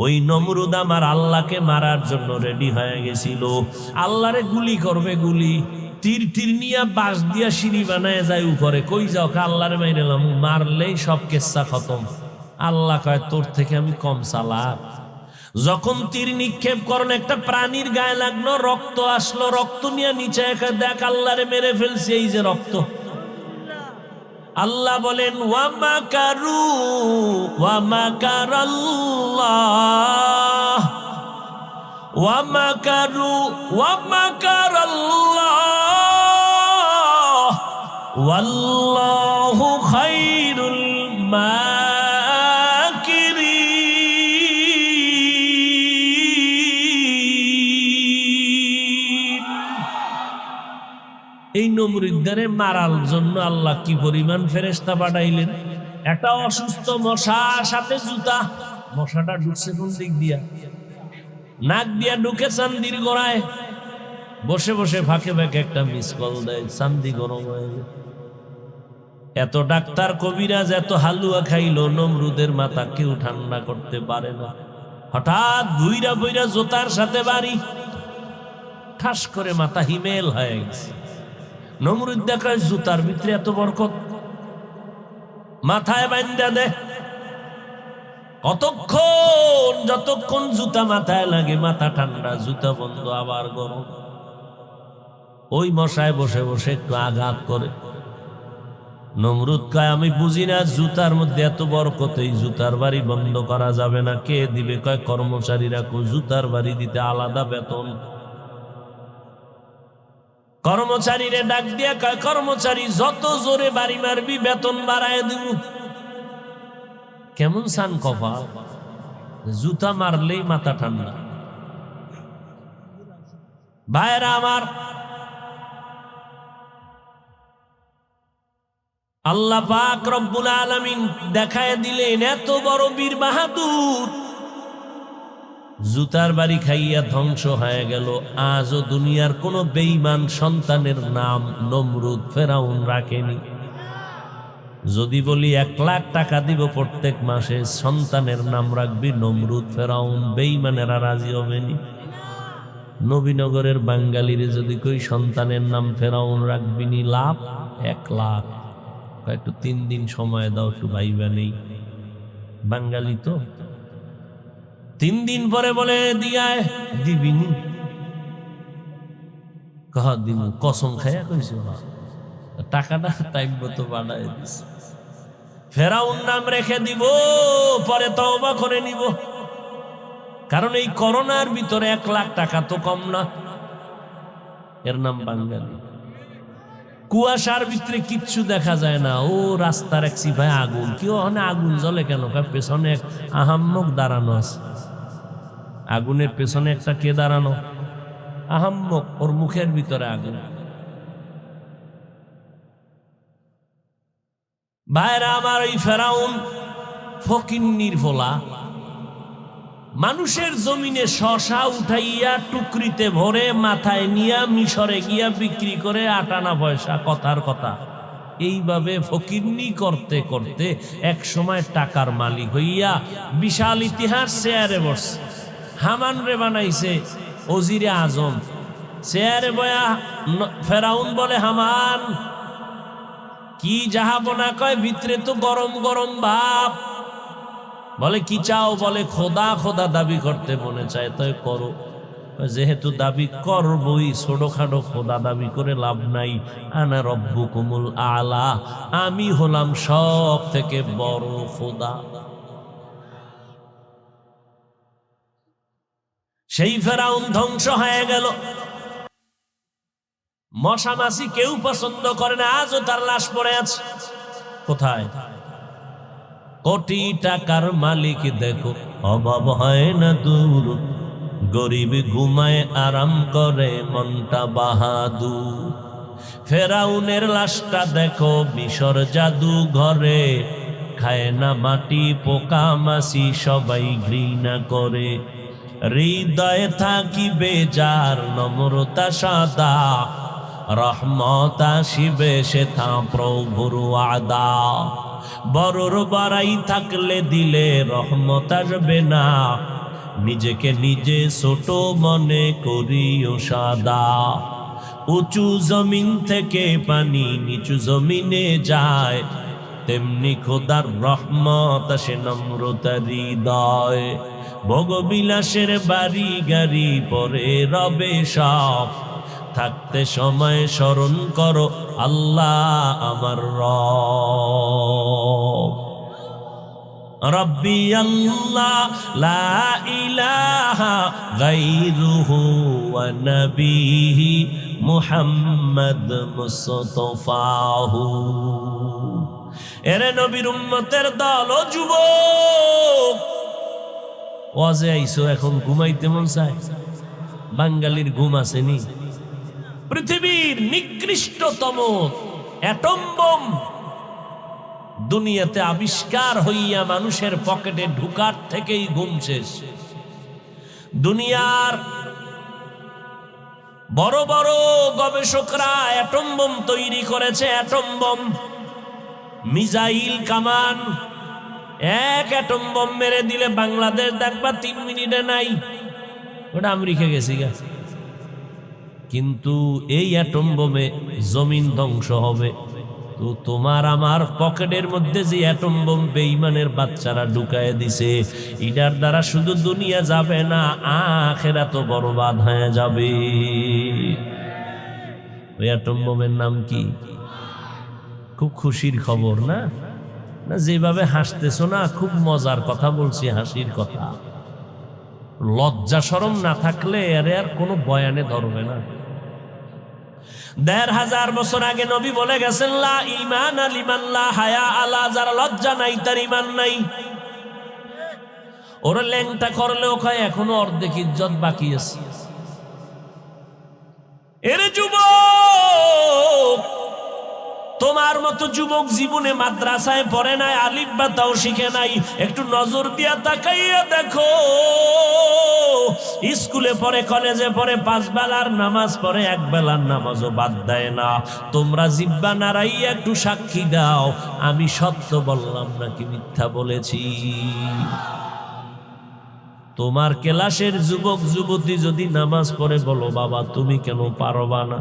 ওই নমরুদ আমার আল্লাহকে মারার জন্য রেডি হয়ে গেছিল। আল্লাহরে গুলি করবে, গুলি তীর তীর নিয়ে বাঁশ দিয়া সিঁড়ি বানায় যায় উপরে। কই যাও? আল্লাহরে মাইরালাম, মারলেই সব কেচ্ছা খতম। আল্লাহ কয় তোর থেকে আমি কম চালাক। যখন তীর নিক্ষেপ করেন একটা প্রাণীর গায়ে লাগলো, রক্ত আসলো, রক্ত নিয়ে নিচে দেখ আল্লাহরে মেরে ফেলছে, এই যে রক্ত। আল্লাহ বলেন ওয়ামাকারু ওয়ামাকারাল্লাহ ওয়ামাকারু ওয়ামাকারাল্লাহ ওয়াল্লাহু খায়রুল মাকিরিন। এই নমরুদ্দারে মারার জন্য আল্লাহ কি পরিমাণ ফেরেশতা পাঠাইলেন। একটা অসুস্থ মশার সাথে জুতা। মশাটা ঢুকছে কোন দিক দিয়া? নাক দিয়া ঢুকে চান্দির গোড়ায়। বসে বসে ফাঁকে ফাঁকে একটা মিস কল দেয়, চান্দি গরম হয়ে যায়। এত ডাক্তার কবিরাজ এত হালুয়া খাইলো, নমরুদের মাথা কেউ ঠান্ডা করতে পারে না। হঠাৎ ভুইরা ভুইরা জোতার সাথে বাড়ি, ঠাস করে মাথা হিমেল হয়ে গেছে। নমরুদ দেখায় জুতার ভিতরে এত বরকত, মাথায় বান্ধা দে। কতক্ষণ? যতক্ষণ জুতা মাথায় লাগে মাথা ঠান্ডা, জুতা বন্ধ, আবার গরম। ওই মশায় বসে বসে একটু আঘাত করে। নমরুদ কয় আমি বুঝি না জুতার মধ্যে এত বরকত, এই জুতার বাড়ি বন্ধ করা যাবে না। কে দিবে? কয় কর্মচারীরা। জুতার বাড়ি দিতে আলাদা বেতন। কর্মচারীরে ডাক দিয়া কয় কর্মচারী যত জোরে বাড়ি মারবি বেতন বাড়ায় দিব। কেমন সান কপাল, জুতা মারলেই মাথা ঠান্ডা। ভাইরা আমার, আল্লাহ পাক রব্বুল আলামিন দেখায় দিলেন এত বড় বীর বাহাদুর, জুতার বাড়ি খাইয়া ধ্বংস হয়ে গেল। আজও দুনিয়ার কোন বেঈমান সন্তানের নাম নমরুদ ফেরাউন রাখেনি। যদি বলি 1 লাখ টাকা দিব প্রত্যেক মাসে, সন্তানের নাম রাখবি নমরুদ ফেরাউন, বেঈমানেরা রাজি হবেনি। নবীনগরের বাঙালিরে যদি কই সন্তানের নাম ফেরাউন রাখবি নি, লাভ 1 লাখ। একটু 3 দিন সময় দাও, একটু ভাইবা নেই। বাঙালি তো 3 দিন পরে বলে দিয়ায় দিবিনি। কহ দিব, কসম খাইয়া কইছো, টাকাটা টাইম মতো বাড়ায় দিস। ফেরাউন নাম রেখে দিব, পরে তওবা করে নিব। কারণ এই করোনার ভিতরে 1 লাখ টাকা তো কম না। এর নাম বাঙালি। কুয়াশার ভিতরে কিচ্ছু দেখা যায় না। ও রাস্তার এক সিপাই আগুন, কি ওখানে আগুন জ্বলে কেন? পেছনে এক আহাম্মক দাঁড়ানো আছে। আগুনের পেছনে একটা কে দাঁড়ানো? আহাম্মক, ওর মুখের ভিতরে আগুন। ভাইরা আমার, ওই ফেরাউন ফকিন্নির ফোলা মানুষের জমিনে শশা উঠাইয়া টুকরিতে ভরে মাথায় নিয়া মিশরে গিয়া বিক্রি করে 8 আনা পয়সা। কথার কথা, এইভাবে ফকিন্নি করতে করতে এক সময় টাকার মালিক হইয়া বিশাল ইতিহাস চেয়ারে বসছে। হামান রে বানাইছে ওজিরে আজম। চেয়ারে বয়া ফেরাউন বলে, হামান কি জাহাবনা? কয় ভিতরে তো গরম গরম ভাব। বলে কি চাও? বলে খোদা খোদা দাবি করতে মনে চায়, তাই করো। যেহেতু দাবি করবই, ছোটখাটো খোদা দাবি করে লাভ নাই। আনা রব্বুকুমুল আলা, আমি হলাম সব থেকে বড় খোদা। সেই ফেরাউন ধ্বংস হয়ে গেল। মশা মাছি কেউ পছন্দ করে না, আজও তার লাশ পড়ে আছে। কোথায়? কোটি টাকার মালিক দেখো, অভাব হয় না দূর, গরিব ঘুমায় আরাম করে মনটা বাহাদুর। ফেরাউনের লাশটা দেখো মিশর জাদু ঘরে, খায় না মাটি পোকা মাছি সবাই ঘৃণা করে। হৃদয়ে থাকিবে যার নম্রতা সাদা, রহমত আসিবে সেথা প্রভুর ওয়াদা। বড়র বাড়াই থাকলে দিলে রহমত আসবে না, নিজেকে নিজে ছোট মনে করিও সাদা। উঁচু জমিন থেকে পানি নিচু জমিনে যায়, তেমনি খোদার রহমত আসে নম্রতার হৃদয়। ভোগবিলাসের বাড়ি গাড়ি পরে রবে সব, থাকতে সময় স্মরণ করো আল্লাহ আমার রব। রব্বি আল্লাহ লা ইলাহা গায়রুহু ওয়া নবিহি মুহাম্মদ মুস্তাফাহু। এরে নবীর উম্মতের দল ও যুবক, ওয়াজে আইছো এখন ঘুমাইতে মন চায়? বাঙালির ঘুম আসেনি? পৃথিবীর নিকৃষ্টতম অ্যাটম বোম দুনিয়াতে আবিষ্কার হইয়া মানুষের পকেটে ঢুকার থেকেই ঘুম শেষ। দুনিয়ার বড় বড় গবেষকরা অ্যাটম বোম তৈরি করেছে। অ্যাটম বোম, মিসাইল, কামান। এক অ্যাটম বোম মেরে দিলে বাংলাদেশ দেখবা 3 মিনিটে নাই, ওটা আমেরিকা গেছি গা। কিন্তু এই অ্যাটম বোমে জমিন ধ্বংস হবে। তো তোমার আমার পকেটের মধ্যে যে অ্যাটম বোম বেঈমানের বাচ্চারা ঢুকায় দিছে, এটার দ্বারা শুধু দুনিয়া যাবে না, আখিরাত বরবাদ হয়ে যাবে। ওই অ্যাটম বোমের নাম কি? খুব খুশির খবর না? না যেভাবে হাসতেছো না, খুব মজার কথা বলছি, হাসির কথা। লজ্জা শরম না থাকলে আরে আর কোনো বয়ানে ধরবে না। ১৫০০ বছর আগে নবী বলে গেছেন, লা ঈমান লিমান লা হায়া আলা, যার লজ্জা নাই তার ঈমান নাই। ওরা ল্যাংটা করলেও কয় এখনো অর্ধেক ইজ্জত বাকি আছে। এরে যুবক, তোমার মতো যুবক জীবনে মাদ্রাসায় পড়ে নাই, আলিফ বা তাও শিখে নাই। একটু নজর দিয়া তাকাইয়া দেখো, স্কুলে পড়ে, কলেজে পড়ে, 5 বেলার নামাজ পড়ে, 1 বেলার নামাজও বাদ দেয় না। তোমরা জিহ্বা নাড়াইয়া একটু সাক্ষী দাও, আমি সত্য বললাম নাকি মিথ্যা বলেছি। তোমার ক্লাসের যুবক যুবতী যদি নামাজ পড়ে, বলো বাবা তুমি কেন পারবা না?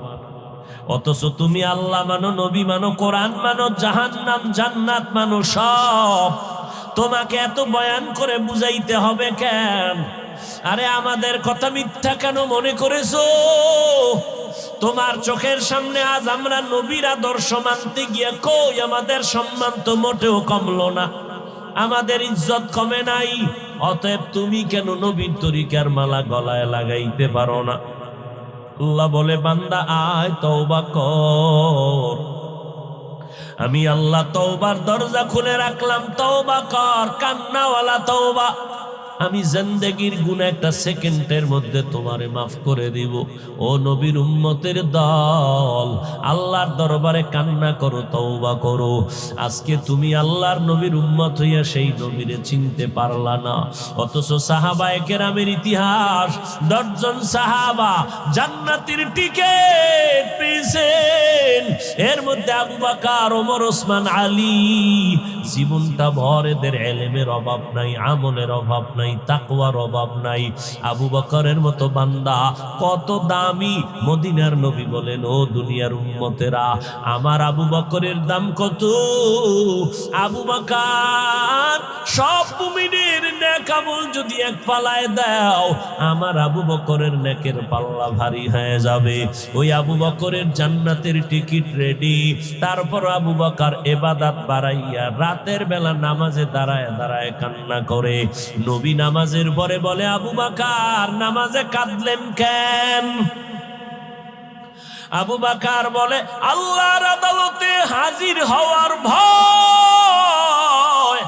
অথচ তুমি আল্লাহ মানো, নবী মানো, কোরআন মানো, জাহান্নাম জান্নাত মানো, সব তোমাকে এত বয়ান করে বুঝাইতে হবে কেন? আরে আমাদের কথা মিথ্যা কেন মনে করেছো? তোমার চোখের সামনে আজ আমরা নবীর আদর্শ মানতে গিয়ে কই আমাদের সম্মান তো মোটেও কমলো না, আমাদের ইজ্জত কমে নাই। অতএব তুমি কেন নবীর তরিকার মালা গলায় লাগাইতে পারো না? আল্লাহ বলে, বান্দা আয় তওবা কর। আমি আল্লাহ তওবার দরজা খুলে রাখলাম, তওবা কর, কান্নাওয়ালা তওবা। আমি জিন্দেগির গুনাহ একটা সেকেন্ডের মধ্যে তোমারে মাফ করে দিব। ও নবীর উম্মতের দল, আল্লাহর দরবারে কান্না করো, তওবা করো। আজকে তুমি আল্লাহর নবীর উম্মত হইয়া সেই নবীরে চিনতে পারলা না। অথচ সাহাবায়ে কেরামের ইতিহাস, 10 জন সাহাবা জান্নাতের টিকেট পেয়েছেন। এর মধ্যে আবু বকর, ওমর, ওসমান, আলী। জীবনটা ভর এদের ইলমের অভাব নাই, আমলের অভাব নাই, তাকওয়ার অভাব নাই। আবু বকরের মতো বান্দা কত দামি। মদিনার নবী বলেন, ও দুনিয়ার উম্মতেরা, আমার আবু বকরের দাম কত? আবু বকর সব মুমিনের নেক আমল যদি এক পাল্লায় দাও, আমার আবু বকরের নেকের পাল্লা ভারী হয়ে যাবে। ওই আবু বকরের জান্নাতের টিকিট রেডি। তারপর আবু বকর ইবাদত বাড়াইয়া রাতের বেলা নামাজে দাঁড়ায় দাঁড়ায় কান্না করে। নবী নামাজের পরে বলে, আবু বকর নামাজে কাঁদলেন কেন? আবু বকর বলে, আল্লাহর আদালতে হাজির হওয়ার ভয়,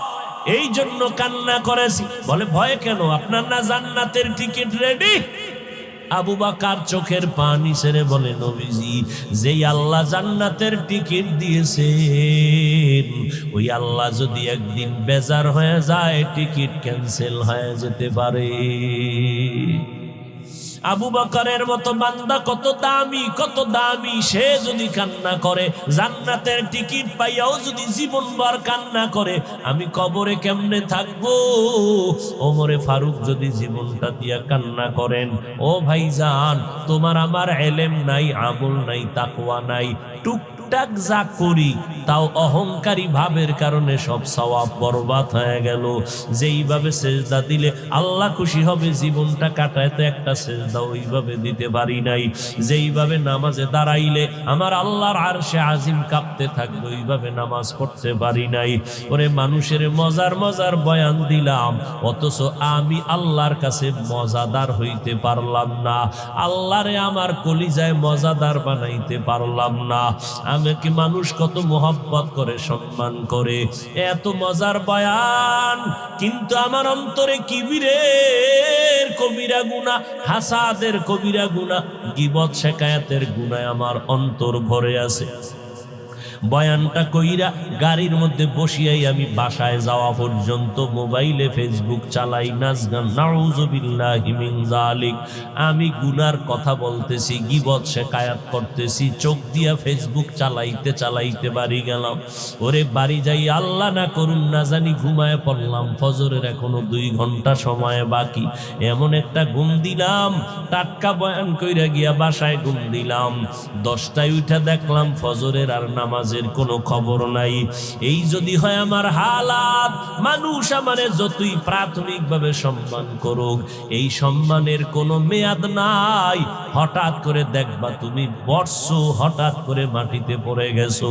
এই জন্য কান্না করেছি। বলে, ভয় কেন? আপনার না জান্নাতের টিকিট রেডি? আবু বকর চোখের পানি ছেড়ে বলে, নবীজি, যেই আল্লাহ জান্নাতের টিকিট দিয়েছেন, ওই আল্লাহ যদি একদিন বেজার হয়ে যায়, টিকিট ক্যান্সেল হয়ে যেতে পারে। আবু বকরের মতো বান্দা কত দামি, সে যদি কান্না করে, জান্নাতের টিকিট পাইয়াও যদি জীবনভর কান্না করে, আমি কবরে কেমনে থাকবো? ওমরে ফারুক যদি জীবনটা দিয়া কান্না করেন, ও ভাইজান, তোমার আমার এলেম নাই, আমল নাই, তাকওয়া নাই, টুকটাক যা করি তাও অহংকারী ভাবের কারণে সব সওয়াব বরবাদ হয়ে গেল। যেইভাবে সেজদা দিলে আল্লাহ খুশি হবে, জীবনটা কাটায় তো একটা সেজদা ওইভাবে দিতে পারি নাই। যেইভাবে নামাজে দাঁড়াইলে আমার আল্লাহর আরশে আজিম কাঁপতে থাকবে, ওইভাবে নামাজ পড়তে পারি নাই। ওরে মানুষের মজার মজার বয়ান দিলাম, অথচ আমি আল্লাহর কাছে মজাদার হইতে পারলাম না, আল্লাহরে আমার কলিজায় মজাদার বানাইতে পারলাম না। আমাকে মানুষ কত মোহাব্বত করে, সম্মান করে, এত মজার বয়ান, কিন্তু আমার অন্তরে কিবিরের কবিরা গুনাহ, হাসাদের কবিরা গুনাহ, গীবত শিকায়াতের গুনাহ আমার অন্তর ভরে আছে। বয়ানটা কইরা গাড়ির মধ্যে বসিয়াই আমি বাসায় যাওয়া পর্যন্ত মোবাইলে ফেসবুক চালাই, নাচ গান, নাউযুবিল্লাহি মিন যালিক। আমি গুনার কথা বলতেছি, গীবত শিকায়াত করতেছি, চোখ দিয়া ফেসবুক চালাইতে চালাইতে বাড়ি গেলাম। ওরে বাড়ি যাই আল্লাহ না করুন না জানি ঘুমায় পড়লাম, ফজরের এখনো 2 ঘন্টা সময় বাকি। এমন একটা ঘুম দিলাম, টাটকা বয়ান কইরা গিয়া বাসায় ঘুম দিলাম। 10টায় উঠা দেখলাম ফজরের আর নামাজ কোনো খবর নাই। এই যদি হয় আমার হালাত, মানুষ আমারে যতই প্রাথমিকভাবে সম্মান করুক, এই সম্মানের কোনো মেয়াদ নাই। হঠাৎ করে দেখবা তুমি বর্ষো হঠাৎ করে মাটিতে পড়ে গেছো।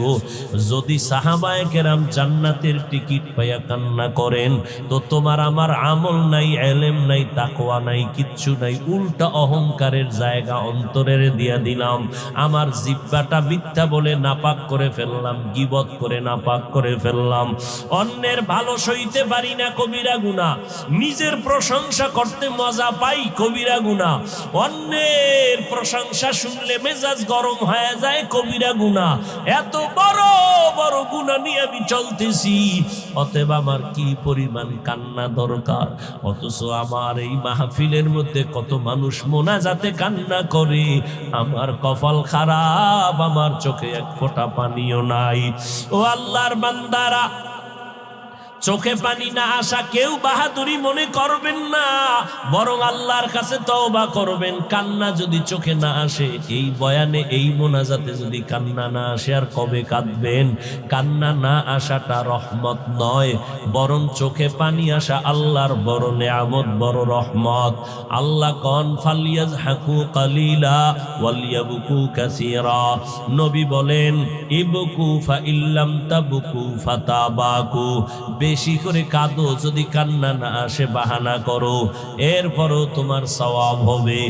যদি সাহাবায়ে কেরাম জান্নাতের টিকিট পাইয়া কান্না করেন, তো তোমার আমার আমল নাই, এলেম নাই, তাকওয়া নাই, কিচ্ছু নাই, উল্টা অহংকারের জায়গা অন্তরের দিয়া দিলাম। আমার জিহ্বাটা মিথ্যা বলে নাপাক করে ফেললাম, গীবত করে নাপাক করে ফেললাম। অন্যের ভালো সইতে পারি না, কবিরা গুনাহ। নিজের প্রশংসা করতে মজা পাই, কবিরা গুনাহ। অন্যের প্রশংসা শুনলে মেজাজ গরম হয়ে যায়, কবিরা গুনাহ। এত বড় বড় গুনাহ নিয়ে আমি চলতেছি, অতএব আমার কি পরিমাণ কান্না দরকার। অথচ আমার এই মাহফিলের মধ্যে কত মানুষ মোনাজাতে কান্না করে, আমার কপাল খারাপ, আমার চোখে এক ফোঁটা পানিও নাই। ও আল্লাহর বান্দারা, চোখে পানি না আসা কেউ বাহাদুরি মনে করবেন না, বরং আল্লাহর কাছে তওবা করবেন। কান্না যদি চোখে না আসে, এই বয়ানে এই মোনাজাতে যদি কান্না না আসে, আর কবে কাঁদবেন? কান্না না আসাটা রহমত নয়, বরং চোখে পানি আসা আল্লাহর বড় নেয়ামত, বড় রহমত। আল্লাহ কন ফালিয়াজহাকু কালিলা ওয়ালিয়াবকু কাসীরা। নবী বলেন ইবকু ফা ইল্লাম তাবকু ফাতাবাকু। বেশি করে কাঁদো, যদি কান্না না আসে বাহানা করো, এরপরও তোমার সওয়াব হবে।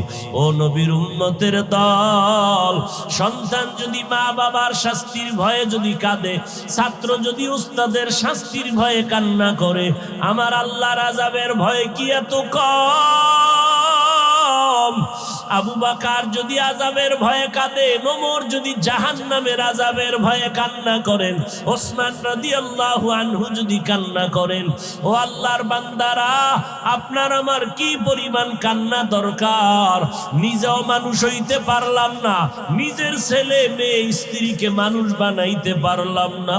ও নবীর উম্মতের দল, সন্তান যদি মা বাবার শাস্তির ভয়ে যদি কাঁদে, ছাত্র যদি উস্তাদের শাস্তির ভয়ে কান্না করে, আমার আল্লাহর আযাবের ভয়ে কি এত কম? আবু বকর যদি আযাবের ভয়ে কাঁদেন, ওমর যদি জাহান্নামের আযাবের ভয়ে কান্না করেন, ওসমান রাদিয়াল্লাহু আনহু যদি কান্না করেন, ও আল্লাহর বান্দারা, আপনার আমার কি পরিমাণ কান্না দরকার। নিজেও মানুষ হইতে পারলাম না, নিজের ছেলে মেয়ে স্ত্রীকে মানুষ বানাইতে পারলাম না,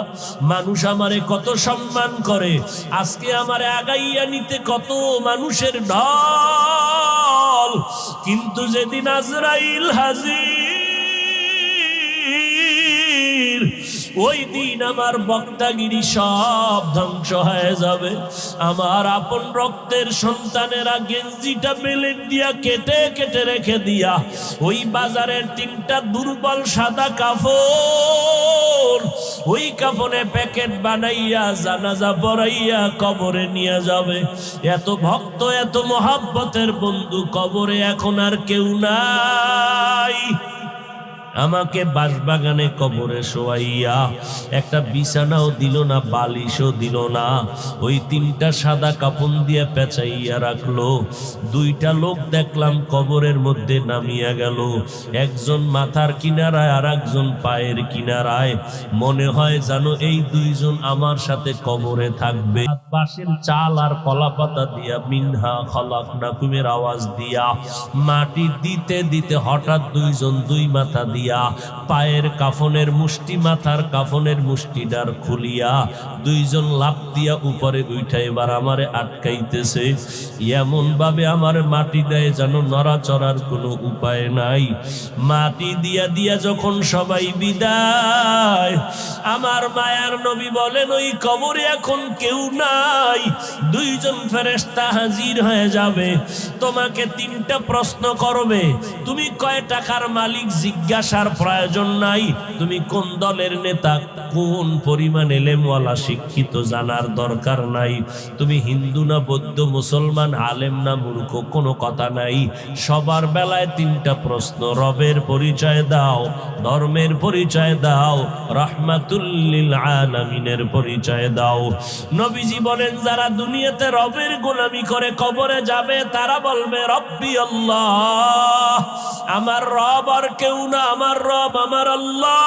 মানুষ আমারে কত সম্মান করে, আজকে আমারে আগাইয়া নিতে কত মানুষের ঢল। কিন্তু যেদিন আজরাইল হাজির, ওই দিন আমার বক্তাগিরি সব ধ্বংস হয়ে যাবে। আমার আপন রক্তের সন্তানেরা গেঞ্জিটা বেলেট দিয়া কেটে কেটে রেখে দিয়া, ওই বাজারের 3টা দুর্বল সাদা কাপড়, ওই কাপড়ে প্যাকেট বানাইয়া জানাজা পড়াইয়া কবরে নিয়ে যাবে। এত ভক্ত, এত মহব্বতের বন্ধু কবরে এখন আর কেউ নাই। আমাকে বাঁশবাগানে কবরে শোয়াইয়া একটা বিছানাও দিল না, বালিশও দিল না, ওই 3টা সাদা কাপড় দিয়ে পেঁচাইয়া রাখলো। 2টা লোক দেখলাম কবরের মধ্যে নামিয়া গেল, একজন মাথার কিনারায় আর একজন পায়ের কিনারায়। মনে হয় জানো এই 2জন আমার সাথে কবরে থাকবে। বাঁশের চাল আর কলা পাতা দিয়া মিনহা খলাকনাকুমের আওয়াজ দিয়া মাটি দিতে দিতে হঠাৎ 2জন 2 মাথা দিয়া পায়ের কাফনের মুষ্টি, মাথার কাফনের মুষ্টিটার খুলিয়া 2জন লাফ দিয়া উপরে উঠা এবার আমারে আটকাইতেছে। এমন ভাবে আমার মাটি দেয় যেন নড়াচড়ার কোনো উপায় নাই। মাটি দিয়া দিয়া যখন সবাই বিদায়, আমার মায়ার নবী বলেন ওই কবরে এখন কেউ নাই, 2জন ফেরেশতা হাজির হয়ে যাবে, তোমাকে 3টা প্রশ্ন করবে। তুমি কয় টাকার মালিক জিজ্ঞাসার প্রয়োজন নাই, তুমি কোন দলের নেতা, কোন পরিমাণ এলেমওয়ালা শিক্ষিত জানার দরকার নাই, তুমি হিন্দু না বৌদ্ধ মুসলমান আলেম না মূর্খ কোনো কথা নাই। সবার বেলায় 3টা প্রশ্ন, রবের পরিচয় দাও, ধর্মের পরিচয় দাও, রাহমাতুল লিল আলামিনের পরিচয় দাও। নবীজি বলেন যারা দুনিয়াতে রবের গোলামি করে কবরে যাবে তারা বলবে রব্বি আল্লাহ, আমার রব আর কেউ না, আমার রব আমার আল্লাহ।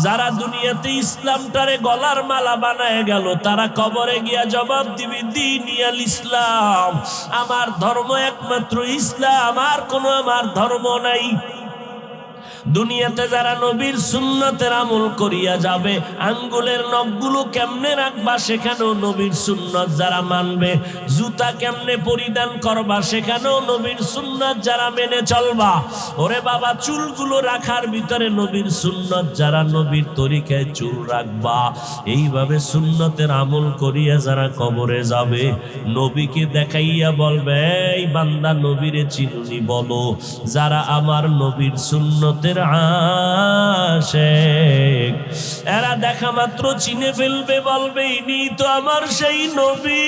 যারা দুনিয়াতে ইসলামটারে গলার মালা বানায় গেল তারা কবরে গিয়া জবাব দিবে দীনিয়াল ইসলাম, আমার ধর্ম একমাত্র ইসলাম, আর কোনো আমার ধর্ম নাই। দুনিয়াতে যারা নবীর সুন্নতের আমল করিয়া যাবে, আঙ্গুলের নখগুলো কেমনে রাখবা সেখানেও নবীর সুন্নত যারা মানবে, জুতা কেমনে পরিধান করবা সেখানেও নবীর সুন্নত যারা মেনে চলবা, ওরে বাবা চুলগুলো রাখার ভিতরে নবীর সুন্নত যারা, নবীর তরিকায় চুল রাখবা, এইভাবে সুন্নতের আমল করিয়া যারা কবরে যাবে, নবীকে দেখাইয়া বলবে এই বান্দা নবীরে চিনুনি বলো। যারা আমার নবীর সুন্নতের আশেক এরা দেখা মাত্র চিনে ফেলবে, বলবে ইনি তো আমার সেই নবী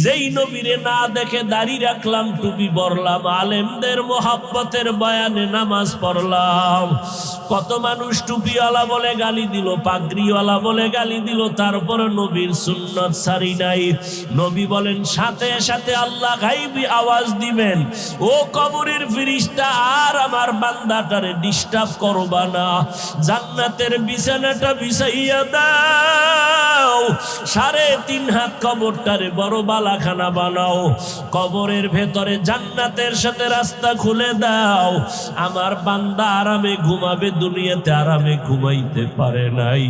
যেই নবীরে না দেখে দাড়ি রাখলাম, টুপি পরলাম, আলেমদের মোহাব্বতের বয়ানে নামাজ পড়লাম। কত মানুষ টুপিওয়ালা বলে গালি দিল, পাগড়িওয়ালা বলে গালি দিল, তারপরে নবীর সুন্নত সারি নাই। নবী বলেন সাথে সাথে আল্লাহ গায়বী আওয়াজ দিবেন, ও কবরের ফেরেশতা আর আমার বান্দাটারে ডিস্টার্ব করবা না, জান্নাতের বিছানাটা বিছাইয়া দাও, 3.5 হাত কবরটারে বড় বালাখানা বানাও, কবরের ভেতরে জান্নাতের সাথে রাস্তা খুলে দাও, আমার বান্দা আরামে ঘুমাবে, দুনিয়াতে আরামে ঘুমাইতে পারে নাই।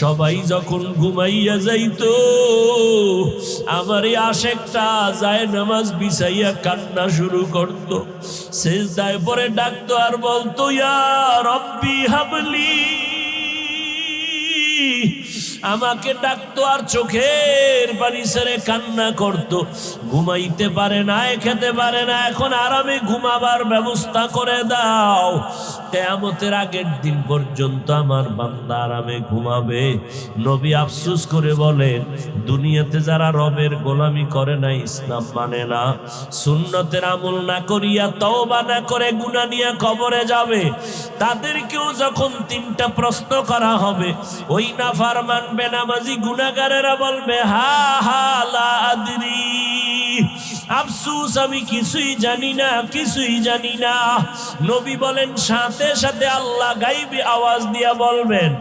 সবাই যখন ঘুমাইয়া যাইতো আমার এই আশেকটা যায় নামাজ বিছাইয়া কান্না শুরু করত, সিজদায় পড়ে ডাকতো আর বলতো ইয়া রব্বি হাবলি, আমাকে ডাকতো আর চোখের পানি ছেড়ে কান্না করত। ঘুমাইতে পারে না, খেতে পারে না, এখন আরামে ঘুমাবার ব্যবস্থা করে দাও, কিয়ামতের আগের দিন পর্যন্ত আমার বান্দা আরামে ঘুমাবে। নবী আফসোস করে বলেন দুনিয়াতে যারা রবের গোলামি করে না, ইসলাম মানে না, সুন্নতের আমল না করিয়া তওবা না করে গুনাহ নিয়ে কবরে যাবে, তাদেরকেও যখন 3টা প্রশ্ন করা হবে, ওই নাফরমান বেনামাজি গুনাহগারেরা বলবে হা হা লা আদরি, আফসোস আমি কিছুই জানি না, কিছুই জানি না। নবী বলেন সাথে সাথে আল্লাহ গায়বী আওয়াজ দিয়া বলবেন,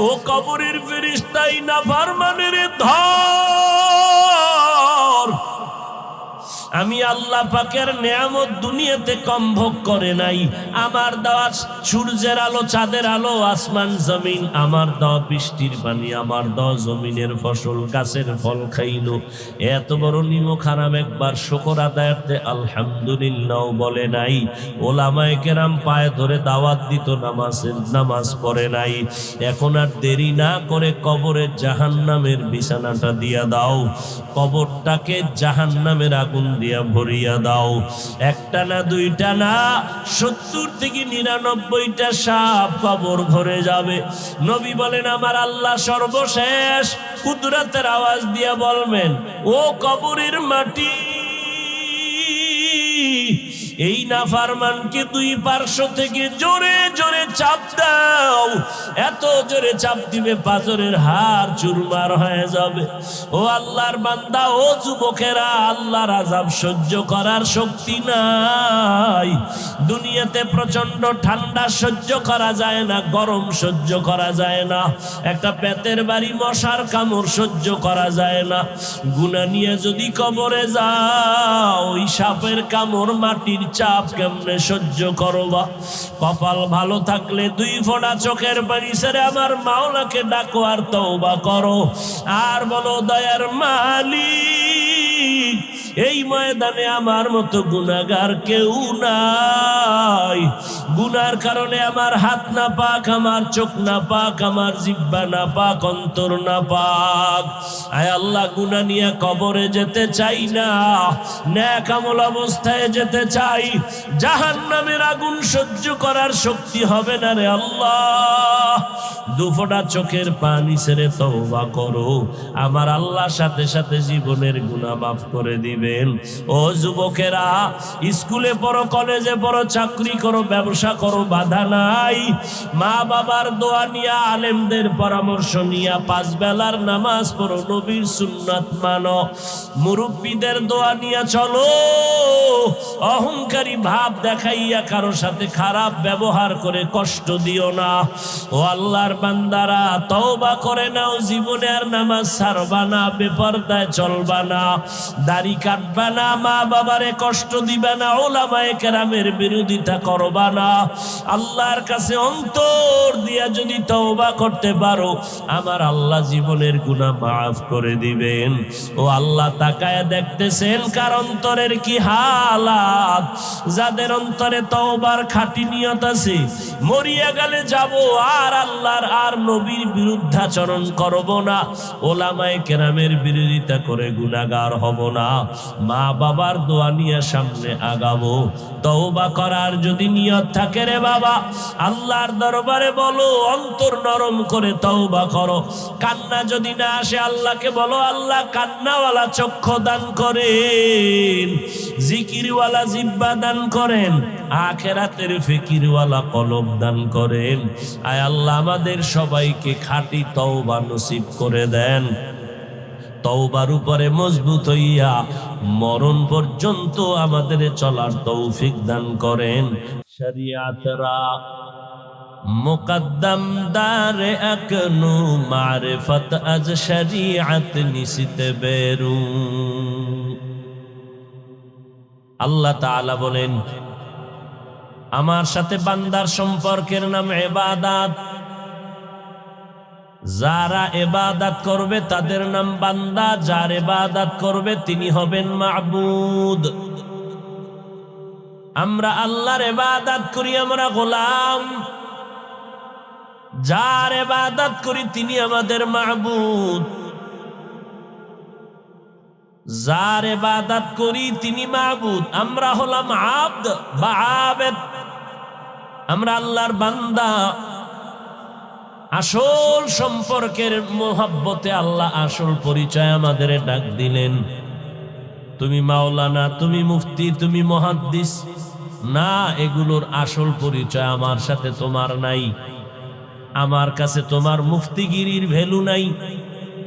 ও কবরের ফেরেশতা নাফরমানের ধর, আমি আল্লাহ পাকের নেয়ামত দুনিয়াতে কম ভোগ করে নাই, আমার দেওয়া সূর্যের আলো, চাঁদের আলো, আসমান জমিন, আমার দেওয়া বৃষ্টির পানি, আমার দেওয়া জমিনের ফসল, গাছের ফল খাইলো, এত বড় নিমক হারাম একবার শুকর আদায়াতে আলহামদুলিল্লাহ বলে নাই। ওলামায়ে কেরাম পায়ে ধরে দাওয়াত দিত, নামাজ পড়ে নাই। এখন আর দেরি না করে কবরের জাহান্নামের বিছানাটা দিয়া দাও, কবরটাকে জাহান্নামের আগুন দিয়া ভরিয়া দাও। একটা না, 2টা না, 70 থেকে 99টা সাপ কবর ভরে যাবে। নবী বলেন আমার আল্লাহ সর্বশেষ কুদরতের আওয়াজ দিয়া বলবেন, ও কবরের মাটি, এই নাফরমানকে দুই পার্শ্ব থেকে জোরে জোরে চাপ দাও, এত জোরে চাপ দিবে পাঁজরের হাড় চুরমার হয়ে যাবে। ও আল্লাহর বান্দা, ও যুবকেরা, আল্লাহর আযাব সহ্য করার শক্তি নাই। দুনিয়াতে প্রচন্ড ঠান্ডা সহ্য করা যায় না, গরম সহ্য করা যায় না, একটা পেটের বাড়ি মশার কামড় সহ্য করা যায় না। গুনাহ নিয়ে যদি কবরে যাও, ওই সাপের কামড়, মাটির চাপ কেমনে সহ্য করবা? কপাল ভালো থাকলে দুই ফোঁটা চোখের পানি ছেড়ে আমার মাওলাকে ডাকো আর তওবা করো, আর বলো, দয়ার মালিক, এই ময়দানে আমার মতো গুনাহগার কেউ নাই। গুনার কারণে আমার হাত না পাক, আমার চোখ না পাক, আমার জিহ্বা না পাক, অন্তর না পাক। আয় আল্লাহ, গুনাহ নিয়ে কবরে যেতে চাই না, নেক আমল অবস্থায় যেতে চাই। জাহান্নামের আগুন সহ্য করার শক্তি হবে না রে আল্লাহ। দুফোঁটা চোখের পানি ছেড়ে তওবা করো, আমার আল্লাহ সাথে সাথে জীবনের গুনাহ মাফ করে দিবেন। ও যুবকেরা, স্কুলে পড়ো, কলেজে পড়ো, চাকরি করো, ব্যবসা করো, বাধা নাই। মা বাবার দোয়া নিয়া, আলেমদের পরামর্শ নিয়া পাঁচ বেলার নামাজ পড়ো, নবীর সুন্নাত মানো, মুরব্বীদের দোয়া নিয়া চলো। অহংকারী ভাব দেখাইয়া কারো সাথে খারাপ ব্যবহার করে কষ্ট দিও না। ও আল্লাহর বান্দারা, তওবা করে নাও, জীবনে আর নামাজ ছাড়বা না, বেপরদায় চলবা না, দাড়ি কাটবা না, মা বাবারে কষ্ট দিবা না, ওলামায়ে কেরামের বিরোধিতা করবা না। আল্লাহর কাছে অন্তর দিয়া যদি তওবা করতে পারো, আমার আল্লাহ জীবনের গুনাহ মাফ করে দিবেন। ও আল্লাহ তাকায় দেখতেছেন কার অন্তরের কি হালাত। যাদের অন্তরে তওবার খাঁটি নিয়ত আছে, মরিয়া গেলে যাব আর আল্লাহর আর নবীর বিরুদ্ধাচরণ করব না, ওলামায়ে কেরামের বিরোধিতা করে গুনাহগার হব না, মা বাবার দোয়া নিয়ে সামনে আগাবো। তওবা করার যদি নিয়ত থাকে রে বাবা, আল্লাহর দরবারে বলো, অন্তর নরম করে তওবা করো। কান্না যদি না আসে, আল্লাহকে বলো, আল্লাহ কান্নাওয়ালা চক্ষু দান করেন, জিকিরওয়ালা জিহ্বা দান করেন, আখিরাতের ফিকিরওয়ালা কলব দান করেন। আয় আল্লাহ, আমাদের সবাইকে খাঁটি তওবা নসিব করে দেন। তওবার উপরে মজবুত হইয়া মরণ পর্যন্ত আমাদের চলার তৌফিক দান করেন। শরিয়াতরা মুকদ্দম দারে আকনু, মারিফত আজ শরিয়াত নিসিতে বেরু। আল্লাহ তাআলা বলেন, আমার সাথে বান্দার সম্পর্কের নাম ইবাদত। যারা ইবাদত করবে তাদের নাম বান্দা, যার ইবাদত করবে তিনি হবেন মাবুদ। আমরা আল্লাহর ইবাদত করি, আমরা গোলাম। যার ইবাদত করি তিনি আমাদের মাবুদ, যার ইবাদত করি তিনি মাবুদ। আমরা হলাম আব্দ বা আবেদ, আমরা আল্লাহর বান্দা। আসল সম্পর্কের মোহাব্বতে আল্লাহ আসল পরিচয় আমাদের ডাক দিলেন। তুমি মাওলানা, তুমি মুফতি, তুমি মুহাদ্দিস না, এগুলোর আসল পরিচয় আমার সাথে তোমার নাই। আমার কাছে তোমার মুফতিগিরির ভ্যালু নাই,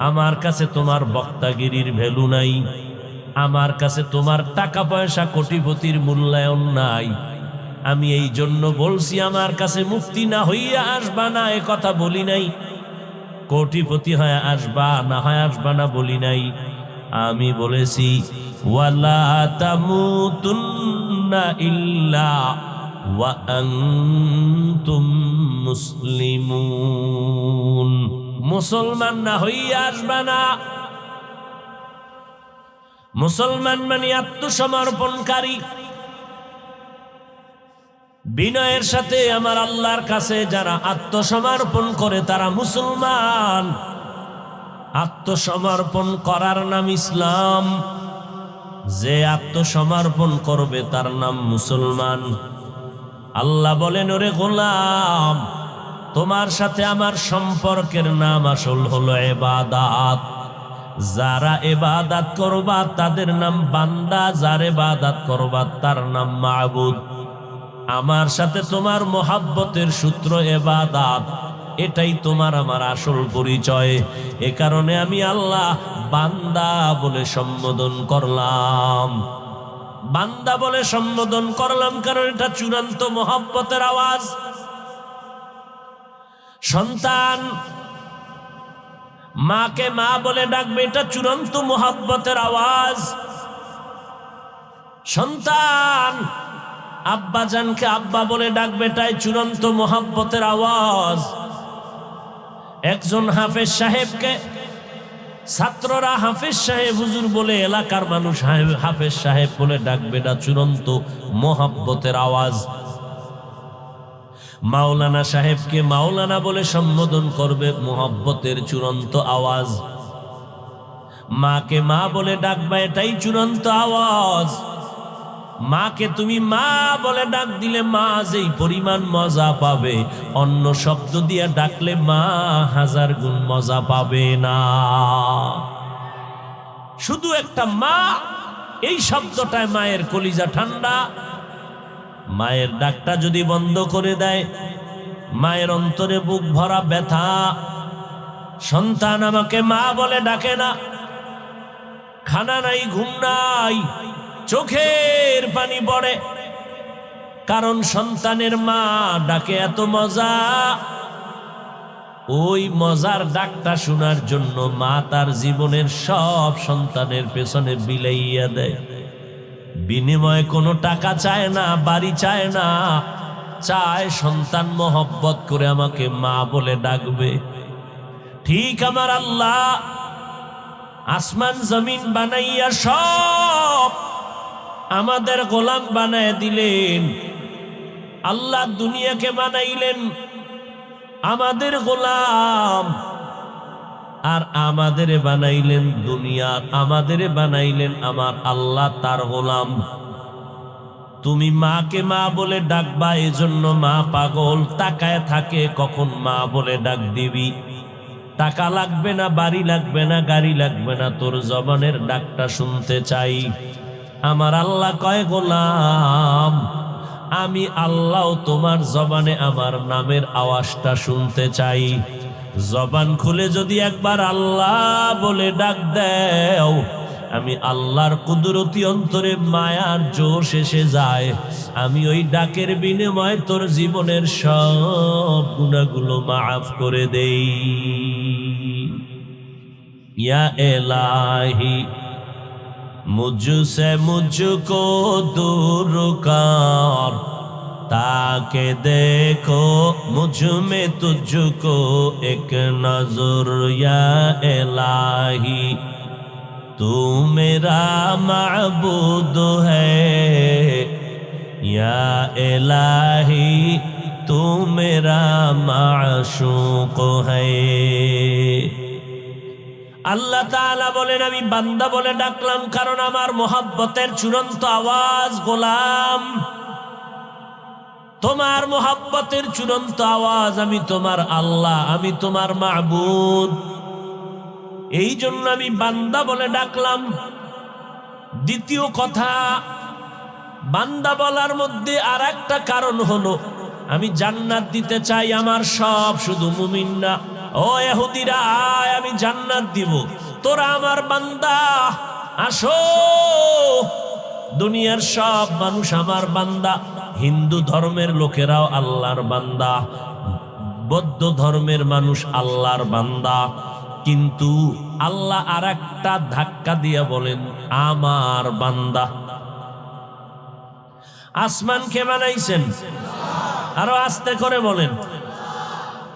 আমার কাছে তোমার বক্তাগিরির ভ্যালু নাই, আমার কাছে তোমার টাকা পয়সা কোটিপতির মূল্যায়ন নাই। আমি এই জন্য বলছি, আমার কাছে মুফতি না হইয়া আসবা না, এ কথা বলি নাই। কোটিপতি হয়ে আসবা না হয় আসবা না বলি নাই। আমি বলেছি, ওয়ালা তামুতুন্না ইল্লা ওয়া আনতুম মুসলিমুন। মুসলমান না হইয়া আসবা না। মুসলমান মানে আত্মসমর্পণকারী। বিনয়ের সাথে আমার আল্লাহর কাছে যারা আত্মসমর্পণ করে তারা মুসলমান। আত্মসমর্পণ করার নাম ইসলাম। যে আত্মসমর্পণ করবে তার নাম মুসলমান। আল্লাহ বলেন, ওরে গোলাম, তোমার সাথে আমার সম্পর্কের নাম আসল হলো ইবাদত। যারা ইবাদত করবা তাদের নাম বান্দা, যার ইবাদত করবা তার নাম মাবুদ। আমার সাথে তোমার মোহাব্বতের সূত্র ইবাদত, এটাই তোমার আমার আসল পরিচয়। এ কারণে আমি আল্লাহ বান্দা বলে সম্বোধন করলাম। বান্দা বলে সম্বোধন করলাম কারণ এটা চূড়ান্ত মোহাব্বতের আওয়াজ। সন্তান মাকে মা বলে ডাকবে, এটা চূড়ান্ত মোহাব্বতের আওয়াজ। সন্তান আব্বাজানকে আব্বা বলে ডাকবে, এটাই চূড়ান্ত মোহাব্বতের আওয়াজ। একজন হাফেজ সাহেবকে ছাত্ররা হাফেজ সাহেব হুজুর বলে, এলাকার মানুষ হাফেজ সাহেব বলে ডাকবে, এটা চূড়ান্ত মোহাব্বতের আওয়াজ। মাওলানা সাহেবকে মাওলানা বলে সম্বোধন করবে, মোহাব্বতের চূড়ান্ত আওয়াজ। মাকে মা বলে ডাকবা, এটাই চূড়ান্ত আওয়াজ। মাকে তুমি মা বলে ডাক দিলে মা যেই পরিমাণ মজা পাবে, অন্য শব্দ দিয়ে ডাকলে মা 1000 গুণ মজা পাবে না। শুধু একটা মা, এই শব্দটায় মায়ের কলিজা ঠান্ডা। মায়ের ডাকটা যদি বন্ধ করে দেয়, মায়ের অন্তরে বুক ভরা ব্যথা। সন্তান আমাকে মা বলে ডাকে না, খানা নাই, ঘুম নাই, চোখের পানি পড়ে, কারণ সন্তানের মা ডাকে এত মজা। ওই মজার ডাকটা শোনার জন্য মা তার জীবনের সব সন্তানের পেছনে বিলাইয়া দেয়। বিনিময়ে কোনো টাকা চায় না, বাড়ি চায় না, চায় সন্তান মহব্বত করে আমাকে মা বলে ডাকবে। ঠিক আমার আল্লাহ আসমান জমিন বানাইয়া সব আমাদের গোলাম বানায় দিলেন। আল্লাহ দুনিয়াকে বানাইলেন আমাদের গোলাম, আর আমাদের বানাইলেন দুনিয়া, আমাদের বানাইলেন আমার আল্লাহ তার গোলাম। তুমি মাকে মা বলে ডাকবা, এজন্য মা পাগল, তাকায় থাকে কখন মা বলে ডাক দিবি। টাকা লাগবে না, বাড়ি লাগবে না, গাড়ি লাগবে না, তোর জবানের ডাকটা শুনতে চাই। আমার আল্লাহ কয়, গোলাম আমি আল্লাহ তোমার জবানে আমার নামের আওয়াজটা শুনতে চাই। জবান খুলে যদি একবার আল্লাহ বলে ডাক দেও, আমি আল্লাহর কুদরতি অন্তরে মায়ার জোশ এসে যায়। আমি ওই ডাকের বিনিময়ে তোর জীবনের সব গুনাহগুলো মাফ করে দেই। ইয়া ইলাহি मुझसे मुझको दूर कर, ताके देखो मुझ में तुझको एक नजर। या इलाही तू मेरा माबूद है, या इलाही तू मेरा माशूक है। আল্লাহ তাআলা বলেন, আমি বান্দা বলে ডাকলাম কারণ আমার মোহাব্বতের চূড়ান্ত আওয়াজ গোলাম। তোমার মোহাব্বতের চূড়ান্ত আওয়াজ আমি তোমার আল্লাহ, আমি তোমার মাবুদ। এই জন্য আমি বান্দা বলে ডাকলাম। দ্বিতীয় কথা, বান্দা বলার মধ্যে আর একটা কারণ হলো, আমি জান্নাত দিতে চাই আমার সব, শুধু মুমিন না। ও ইহুদিরা আয়, আমি জান্নাত দিব, তোরা আমার বান্দা, আসো। দুনিয়ার সব মানুষ আমার বান্দা। হিন্দু ধর্মের লোকেরাও আল্লাহর বান্দা, বৌদ্ধ ধর্মের মানুষ আল্লাহর বান্দা। কিন্তু আল্লাহ আর একটা ধাক্কা দিয়ে বলেন আমার বান্দা। আসমান কে বানাইছেন? আরো আস্তে করে বলেন।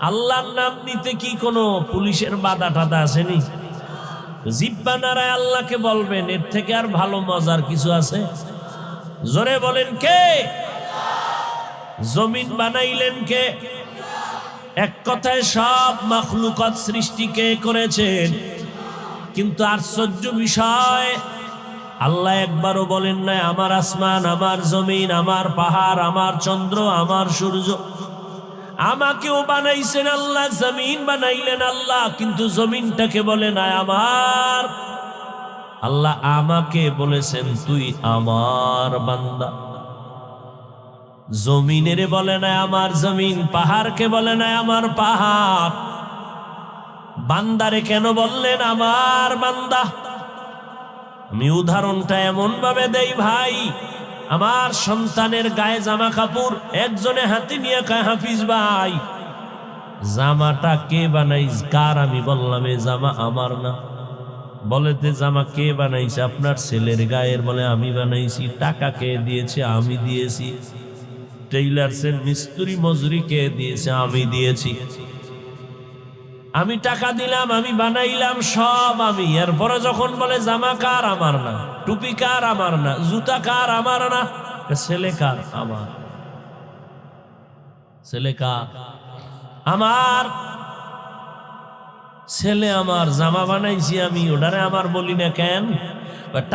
আল্লাহর নাম নিতে কি কোনো পুলিশের বাধা টাধা আসেনি? জিব্বা নাড়ায় আল্লাহকে বলবেন, এর থেকে আর ভালো মজার কিছু আছে? জোরে বলেন কে? জমিন বানাইলেন কে? এক কথায় সব মাখলুকাত সৃষ্টি কে করেছেন? কিন্তু আশ্চর্য বিষয়, আল্লাহ একবারও বলেন না আমার আসমান, আমার জমিন, আমার পাহাড়, আমার চন্দ্র, আমার সূর্য। আমাকেও বানাইছেন আল্লাহ, জমিন বানাইলেন আল্লাহ, কিন্তু জমিনটাকে বলে না আমার। আল্লাহ আমাকে বলেছেন তুই আমার বান্দা। জমিনের বলে না আমার জমিন, পাহাড়কে বলে না আমার পাহাড়। বান্দারে কেন বললেন আমার বান্দা? আমি উদাহরণটা এমন ভাবে দেই ভাই, আমার সন্তানের গায়ে জামা কাপড় একজনে হাতে নিয়ে কয়, হাফিজ ভাই জামাটা কে বানাইস? কার? আমি বললাম এ জামা আমার না। বলে তে জামা কে বানাইছে? আপনার ছেলের গায়ের। বলে আমি বানাইছি। টাকা কে দিয়েছে? আমি দিয়েছি। টেইলার্সের মিস্ত্রি মজুরি কে দিয়েছে? আমি দিয়েছি। আমি টাকা দিলাম, আমি বানাইলাম, সব আমি। এরপরে যখন বলে জামা কার? আমার না। টুপি কার? আমার না। জুতা কার? আমার না। ছেলে কার? আমার। ছেলে কার? আমার। ছেলে আমার, জামা বানাইছি আমি, ওটারে আমার বলি না কেন?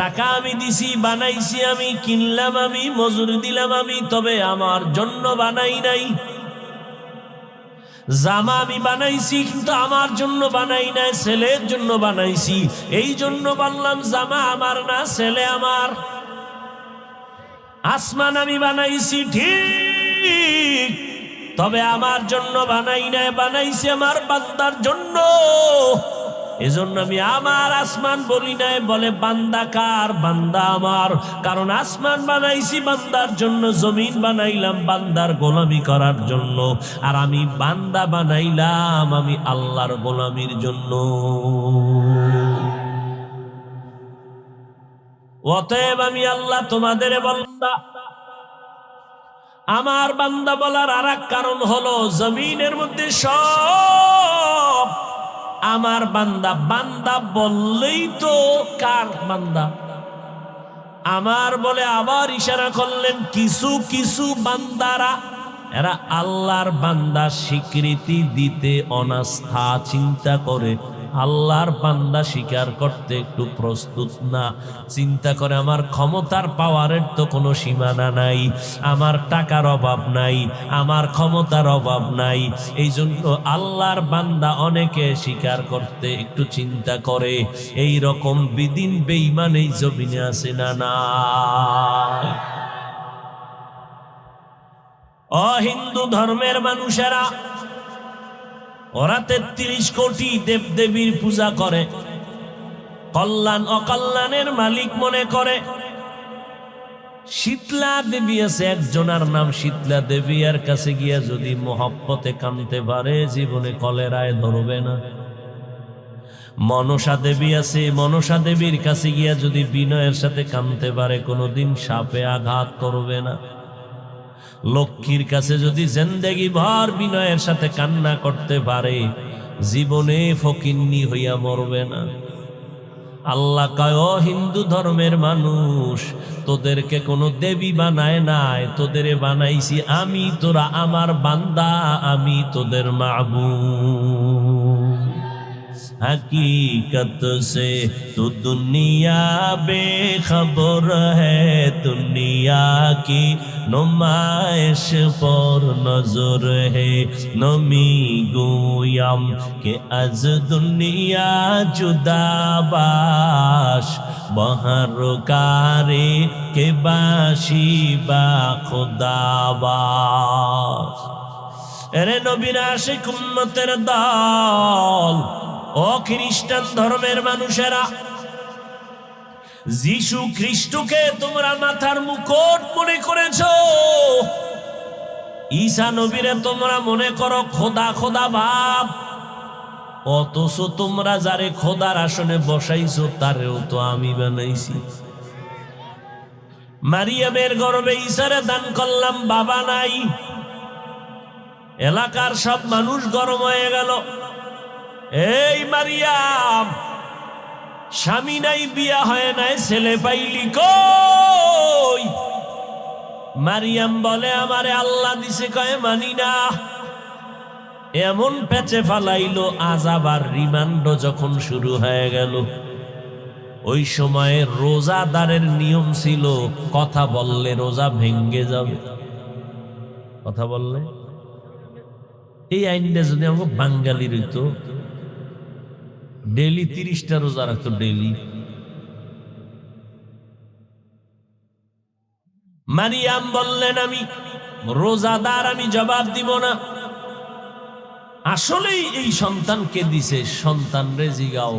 টাকা আমি দিছি, বানাইছি আমি, কিনলাম আমি, মজুরি দিলাম আমি, তবে আমার জন্য বানাই নাই। জামা আমি বানাইছি কিন্তু আমার জন্য বানাই নাই, ছেলের জন্য বানাইছি। এই জন্য বললাম জামা আমার না, ছেলে আমার। আসমান আমি বানাইছি ঠিক, তবে আমার জন্য বানাই নাই, বানাইছি আমার বান্দার জন্য। এজন্য আমি আমার আসমান বলি নাই। বলে বান্দা কার? বান্দা আমার। কারণ আসমান বানাইছি বান্দার জন্য, জমিন বানাইলাম বান্দার গোলামি করার জন্য, আর আমি বান্দা বানাইলাম আমি আল্লাহর গোলামির জন্য। অতএব আমি আল্লাহ তোমাদের বান্দা। আমার বান্দা বলার আর এক কারণ হলো, জমিনের মধ্যে সব আমার বান্দা। বান্দা বললেই তো কার বান্দা? আমার বলে আবার ইশারা করলেন কিছু কিছু বান্দারা, এরা আল্লাহর বান্দা স্বীকৃতি দিতে অনাস্থা, চিন্তা করে আল্লাহর বান্দা স্বীকার করতে একটু প্রস্তুত না। চিন্তা করে আমার ক্ষমতার পাওয়ারের তো কোনো সীমানা নাই, আমার টাকার অভাব নাই, আমার ক্ষমতার অভাব নাই। এই জন্য আল্লাহর বান্দা অনেকে স্বীকার করতে একটু চিন্তা করে। এই রকম বিদিন বেঈমান এই জমিনে আছে না? না। হিন্দু ধর্মের মানুষেরা, ওরা 33 কোটি দেবদেবীর পূজা করে, কল্যাণ অকল্যাণের মালিক মনে করে। শীতলা দেবী আছে একজনার নাম শীতলা দেবী, এর কাছে গিয়া যদি মহব্বতে কাঁদতে পারে জীবনে কলেরায় ধরবে না। মনসা দেবী আছে, মনসা দেবীর কাছে গিয়া যদি বিনয়ের সাথে কাঁদতে পারে কোনোদিন সাপে আঘাত করবে না। লক্ষ্মীর কাছে যদি জিন্দেগি ভর বিনয়ের সাথে কান্না করতে পারে জীবনে ফকিন্নি হইয়া মরবে না। আল্লাহ কয়, ও হিন্দু ধর্মের মানুষ, তোদেরকে কোনো দেবী বানায় নাই, তোদের বানাইছি আমি, তোরা আমার বান্দা, আমি তোদের মাবুদ। हकीकत से तो दुनिया बेखबर है, दुनिया की नुमाइश पर नजर है। नमी गोयम के अज दुनिया जुदा बाश, बहर कारे के बाशी बा खुदा बाश। এরে নবীর আশিক উম্মতের দল, ও খ্রিস্টান ধর্মের মানুষেরা, যিশু খ্রিস্টকে তোমরা মাথার মুকুট মনে করেছো, ঈসা নবীরে তোমরা মনে করো খোদা খোদা ভাব, অথচ তোমরা যারে খোদার আসনে বসাইছো তারেও তো আমি বানাইছি। মারিয়ামের গর্ভে ঈসারে দান করলাম, বাবা নাই। এলাকার সব মানুষ গরম হয়ে গেল, এই মারিয়াম স্বামী নাই, বিয়া হয় নাই, ছেলে পাইলি কই? মারিয়াম বলে আমারে আল্লাহ দিছে, কয় মানি না। এমন পেঁচে ফালাইলো, আযাব আর রিমান্ড যখন শুরু হয়ে গেল, ওই সময়ে রোজাদারের নিয়ম ছিল কথা বললে রোজা ভেঙ্গে যাবে। কথা বললে এই আইনটা যদি আমাকে বাঙালির হইতো, ডেইলি 30টা রোজা রাখতো ডেইলি। মারিয়াম বললেন, আমি রোজাদার, আমি জবাব দিব না। আসলেই এই সন্তানকে দিছে, সন্তানরে জিগাও,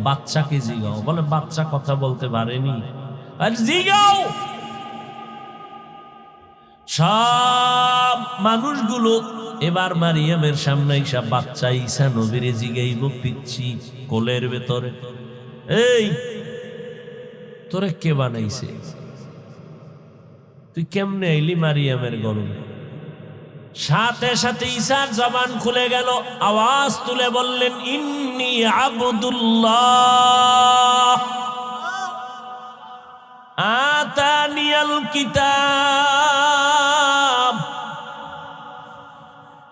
বাচ্চাকে জিগাও। বলে বাচ্চা কথা বলতে পারেনি, আর জিগাও। সব মানুষগুলো এবার মারিয়ামের সামনে ঈসা বাচ্চা ঈসা নবীরে জিগাইব, পিচ্ছি কোলের ভেতরে, এই তোরে কে বানাইছে? তুই কেমনে আইলি মারিয়ামের গর্ভে? সাথে সাথে ঈসার জবান খুলে গেল, আওয়াজ তুলে বললেন, ইন্নী আবদুল্লাহ আতানিয়াল কিতাব।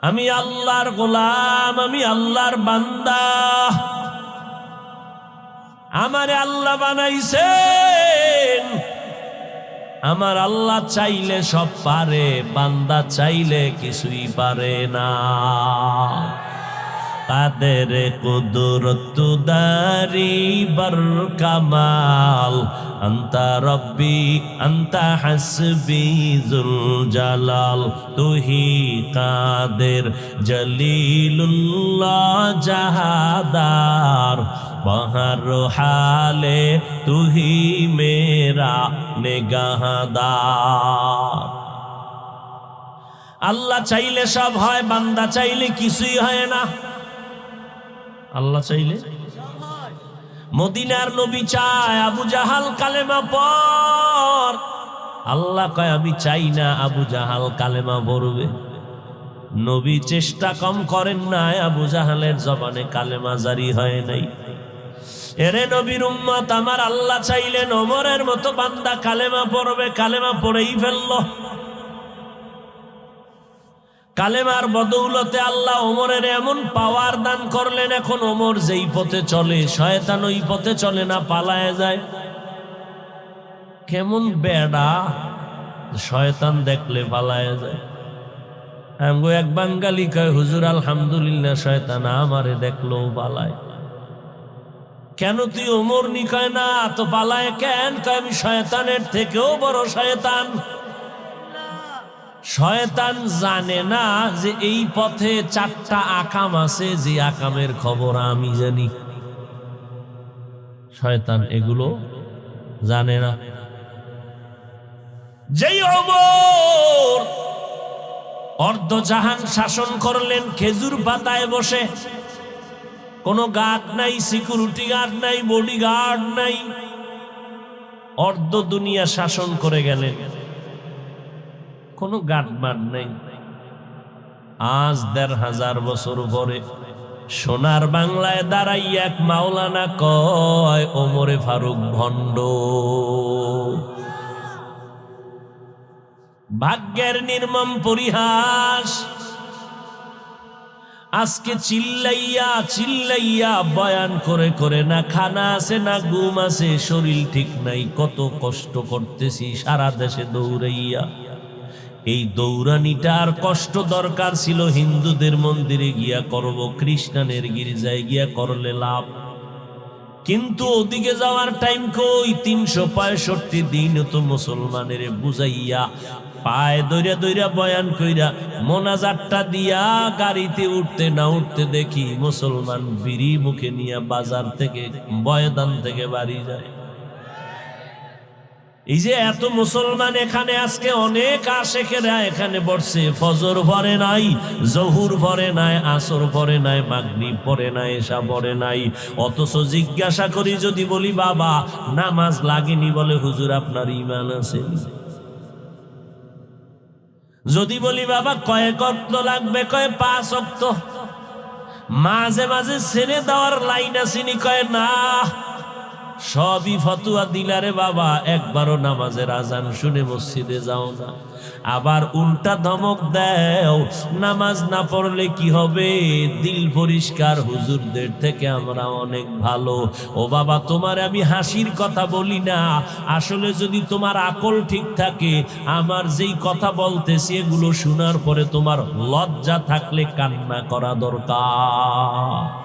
আমি আল্লাহর গোলাম, আমি আল্লাহর বান্দা, আমারে আল্লাহ বানাইছেন। আমার আল্লাহ চাইলে সব পারে, বান্দা চাইলে কিছুই পারে না। কাদের কুদরত দারি বর কামাল, আন্তা রব্বি আন্তা হাসবি জুল জালাল। তুহি কাদের জলিলুল্লাহ জাহাদার, বহর হালে তুহি মেরা নেগাহদার। আল্লাহ চাইলে সব হয়, বান্দা চাইলে কিছুই হয় না। আল্লাহ চাইলে মদিনার নবী চায় আবু জাহাল কালেমা পর, আল্লাহ কয় আমি চাই না আবু জাহাল কালেমা পড়বে। নবী চেষ্টা কম করেন নাই, আবু জাহালের জবানে কালেমা জারি হয় নাই। এরে নবীর উম্মত, আমার আল্লাহ চাইলেন ওমরের মতো বান্দা কালেমা পড়বে, কালেমা পড়েই ফেললো। কালেমার বদৌলতে আল্লাহ ওমরের এমন পাওয়ার দান করলেন, এখন ওমর যেই পথে চলে শয়তান ওই পথে চলে না, পালায় যায়। কেমন বেড়া, শয়তান দেখলে পালায় যায়। আমগো এক বাঙালি কয়, হুজুর আলহামদুলিল্লাহ শয়তান আমারে দেখলো পালায়। কেন তুই ওমর নি? কয় না তো পালায় কেন? কয় আমি শয়তানের থেকেও বড় শয়তান। শয়তান জানে না যে এই পথে 4টা আকাম আছে, যে আকামের খবর আমি জানি। শয়তান এগুলো জানে না। যেই ওমর অর্ধজাহান শাসন করলেন খেজুর পাতায় বসে, কোনো গার্ড নাই, সিকিউরিটি গার্ড নাই, বডি গার্ড নাই, অর্ধ দুনিয়া শাসন করে গেলেন, কোনো গার্ড নাই। আজ 1500 বছর পরে সোনার বাংলায় দাঁড়াই এক মাওলানা কয় ওমরে ফারুক ভণ্ড। ভাগ্যের নির্মম পরিহাস। আজকে চিল্লাইয়া চিল্লাইয়া বয়ান করে করে, না খানা আছে না ঘুম আছে, শরীর ঠিক নাই, কত কষ্ট করতেছি সারা দেশে দৌড়াইয়া। এই দৌড়ানিটা আর কষ্ট দরকার ছিল হিন্দুদের মন্দিরে গিয়া করব, খ্রিস্টানের গির্জায় গিয়া করলে লাভ। কিন্তু ওদিকে যাওয়ার টাইম কই? 365 দিন তো মুসলমানের বুঝাইয়া পায়ে দইরা দইরা বয়ান কইরা মোনাজাতটা দিয়া গাড়িতে উঠতে না উঠতে দেখি মুসলমান বিড়ি মুখে নিয়ে বাজার থেকে বয়দান থেকে বাড়ি যায়। এই যে এত মুসলমান এখানে, আজকে অনেক আশেকেরা এখানে বসছে, ফজর পড়ে নাই, জহুর পড়ে নাই, আসর পড়ে নাই, মাগরিব পড়ে নাই, এশা পড়ে নাই। অথচ জিজ্ঞাসা করি যদি বলি বাবা নামাজ লাগেনি, বলে হুজুর আপনার ঈমান আছে। যদি বলি বাবা কয়েক ওয়াক্ত লাগবে, কয় 5 ওয়াক্ত। মাঝে মাঝে ছেড়ে দেওয়ার লাইন আসেনি, কয় না সবই ফতুয়া দিলারে বাবা, একবারও নামাজের আজান শুনে মসজিদে যাও না। আবার উল্টা ধমক দেও, নামাজ না পড়লে কি হবে, দিল পরিষ্কার, হুজুরদের থেকে আমরা অনেক ভালো। ও বাবা, তোমার আমি হাসির কথা বলি না, আসলে যদি তোমার আকল ঠিক থাকে, আমার যেই কথা বলতেছি এগুলো শোনার পরে তোমার লজ্জা থাকলে কান্না করা দরকার।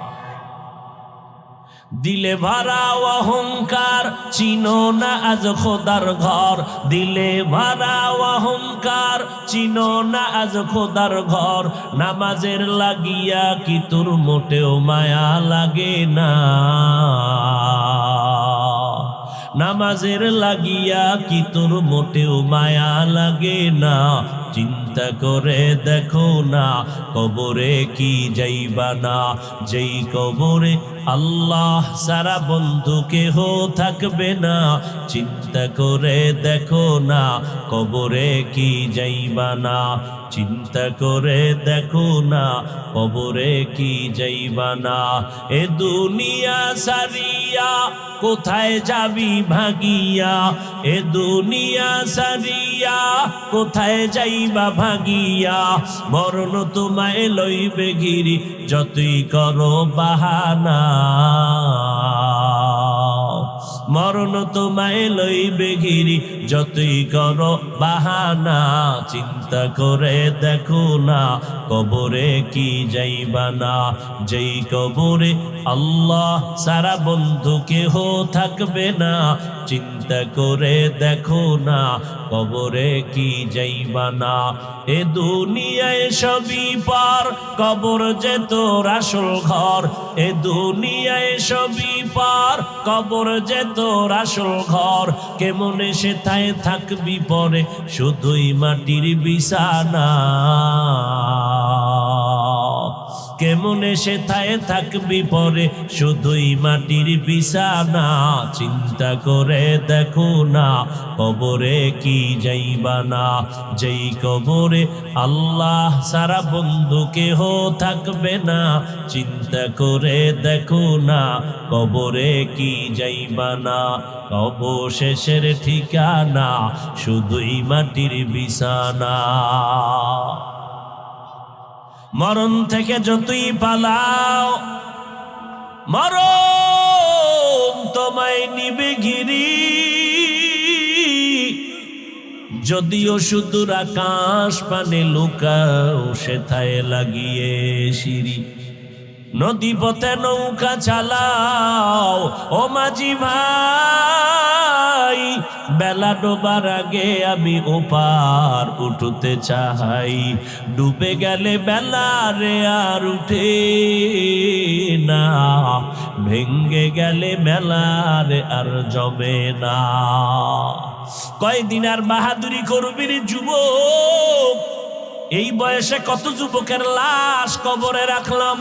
দিলে ভরা অহংকার, চিনো না আজ খোদার ঘর। দিলে ভরা অহংকার, চিনো না আজ খোদার ঘর। নামাজের লাগিয়া কি তোর মোটেও মায়া লাগে না? নামাজের লাগিয়া কি তোর মোটেও মায়া লাগে না? চিন্তা করে দেখো না, কবরে কি যাইবা না? যেই কবরে আল্লাহ সারা বন্ধু কেহ থাকবে না। চিন্তা করে দেখো না, কবরে কি যাইবা না? চিন্তা করে দেখো না, কবরে কি যাইবা না? এ দুনিয়া সারিয়া কোথায় যাবি ভাগিয়া? এ দুনিয়া সারিয়া কোথায় যাইবা ভাগিয়া? মরণ তোমায় লইবে ঘিরি, যতই করো বাহানা। মরণ তোমায় লইবে ঘিরি, যতই করো বাহানা। চিন্তা করে দেখো না, কবরে কি যাইবা না? যেই কবরে আল্লাহ সারা বন্ধু কেহ থাকবে না। চিন্তা করে দেখো না, কবরে কি যাইবা না? এ দুনিয়ায় সবই পার, কবর যে তোর আসল ঘর। এ দুনিয়ায় সবই পার, কবর যে তোর আসল ঘর। কেমনে সেথায় থাকবি পরে, শুধুই মাটির বিছানা। কেমনে সেথায় থাকবি পরে, শুধুই মাটির বিছানা। চিন্তা করে দেখো না, কবরে কি যাইবা না? যেই কবরে আল্লাহ সারা বন্ধু কেহ থাকবে না। চিন্তা করে দেখো না, কবরে কি যাইবা না? অবশেষের ঠিকানা শুধুই মাটির বিছানা। মরণ থেকে যতই পালাও, মরণ তোমায় নিবে ঘিরি। যদিও সুদূর আকাশ পানে লুকাও, সেথায় লাগিয়ে সিঁড়ি। নদী পথে নৌকা চালাও ও মাঝি ভাই, বেলা ডোবার আগে আমি ওপার উঠতে চাই। ডুবে গেলে বেলা রে আর উঠে না, ভেঙ্গে গেলে মেলা রে আর জমে না। কয়দিন আর বাহাদুরি করবি রে যুবক? এই বয়সে কত যুবকের লাশ কবরে রাখলাম,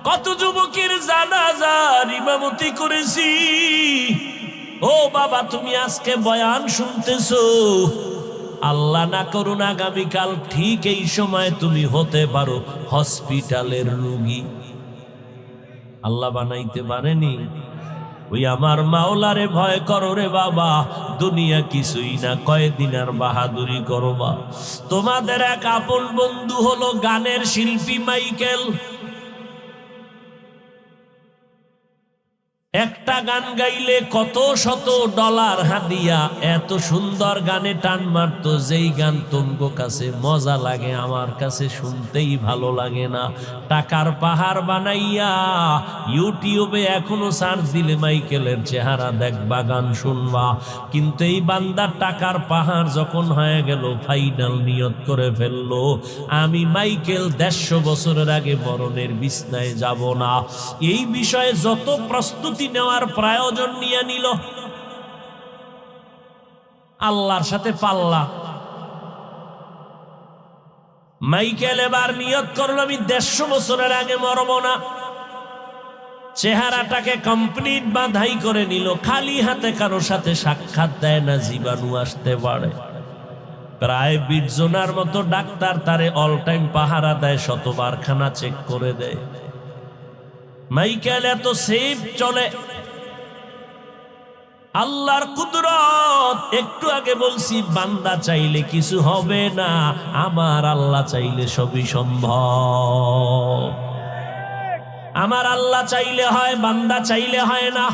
কত যুবকের জানাজার ইমামতি করেছি। ও বাবা, তুমি আজকে বয়ান শুনতেছো, আল্লাহ না করুন আগামীকাল ঠিক এই সময় তুমি হতে পারো হসপিটালের রোগী। আল্লাহ বানাইতে পারেনি? ওই আমার মাওলারে ভয় করো রে বাবা, দুনিয়া কিছুই না, কয়দিন আর বাহাদুরি করবা। তোমাদের এক আপন বন্ধু হলো গানের শিল্পী মাইকেল। একটা গান গাইলে কত শত ডলার হাদিয়া। এত সুন্দর গানে টান মারতো, যেই গান তোমার কাছে মজা লাগে, আমার কাছে শুনতেই ভালো লাগে না। টাকার পাহাড় বানাইয়া ইউটিউবে এখনো সার্চ দিলে মাইকেলের চেহারা দেখবা, গান শুনবা। কিন্তু এই বান্দার টাকার পাহাড় যখন হয়ে গেল, ফাইনাল নিয়ত করে ফেললো, আমি মাইকেল 150 বছরের আগে মরণের বিছনায় যাব না। এই বিষয়ে যত প্রস্তুতি নেওয়ার প্রয়োজন নিয়ে নিল, আল্লাহর সাথে পাল্লা। মাইকেল এবার নিয়ত করলো, আমি 150 বছরের আগে মরব না। চেহারাটাকে কমপ্লিট বাঁধাই করে নিল, খালি হাতে কারো সাথে সাক্ষাৎ দেয় না, জীবাণু আসতে পারে। প্রায় 20 জনের মতো ডাক্তার তারে অল টাইম পাহারা দেয়, শতবার খানা চেক করে দেয়। মাইকেল এত সেফ চলে, আল্লাহর কুদরত। একটু আগে বলছি বান্দা চাইলে কিছু হবে না, আমার আল্লাহ চাইলে সবই সম্ভব। আমার আল্লাহ চাইলে হয়, বান্দা চাইলে হয় না।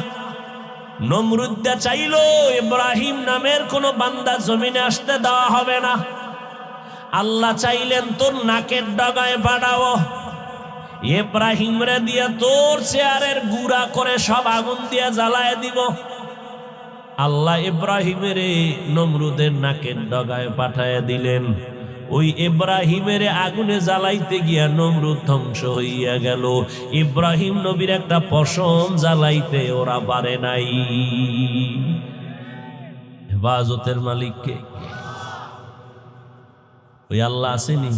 নমরুদ্দা চাইলো ইব্রাহিম নামের কোন বান্দা জমিনে আসতে দেওয়া হবে না। আল্লাহ চাইলেন তোর নাকের ডগায় পাঠাও, ইব্রাহিম রে দিয়া তোর চেয়ারের গুড়া করে সব আগুন দিয়া জ্বালায় দিব। আল্লাহ ইব্রাহিমের নমরুদের নাকের ডগায় পাঠায় দিলেন। ওই ইব্রাহিমের আগুনে জ্বালাইতে গিয়া নমরুদ ধ্বংস হইয়া গেল। ইব্রাহিম নবীর একটা পশম জ্বালাইতে ওরা পারে নাই। হেফাজতের মালিককে ওই আল্লাহ আসেনি।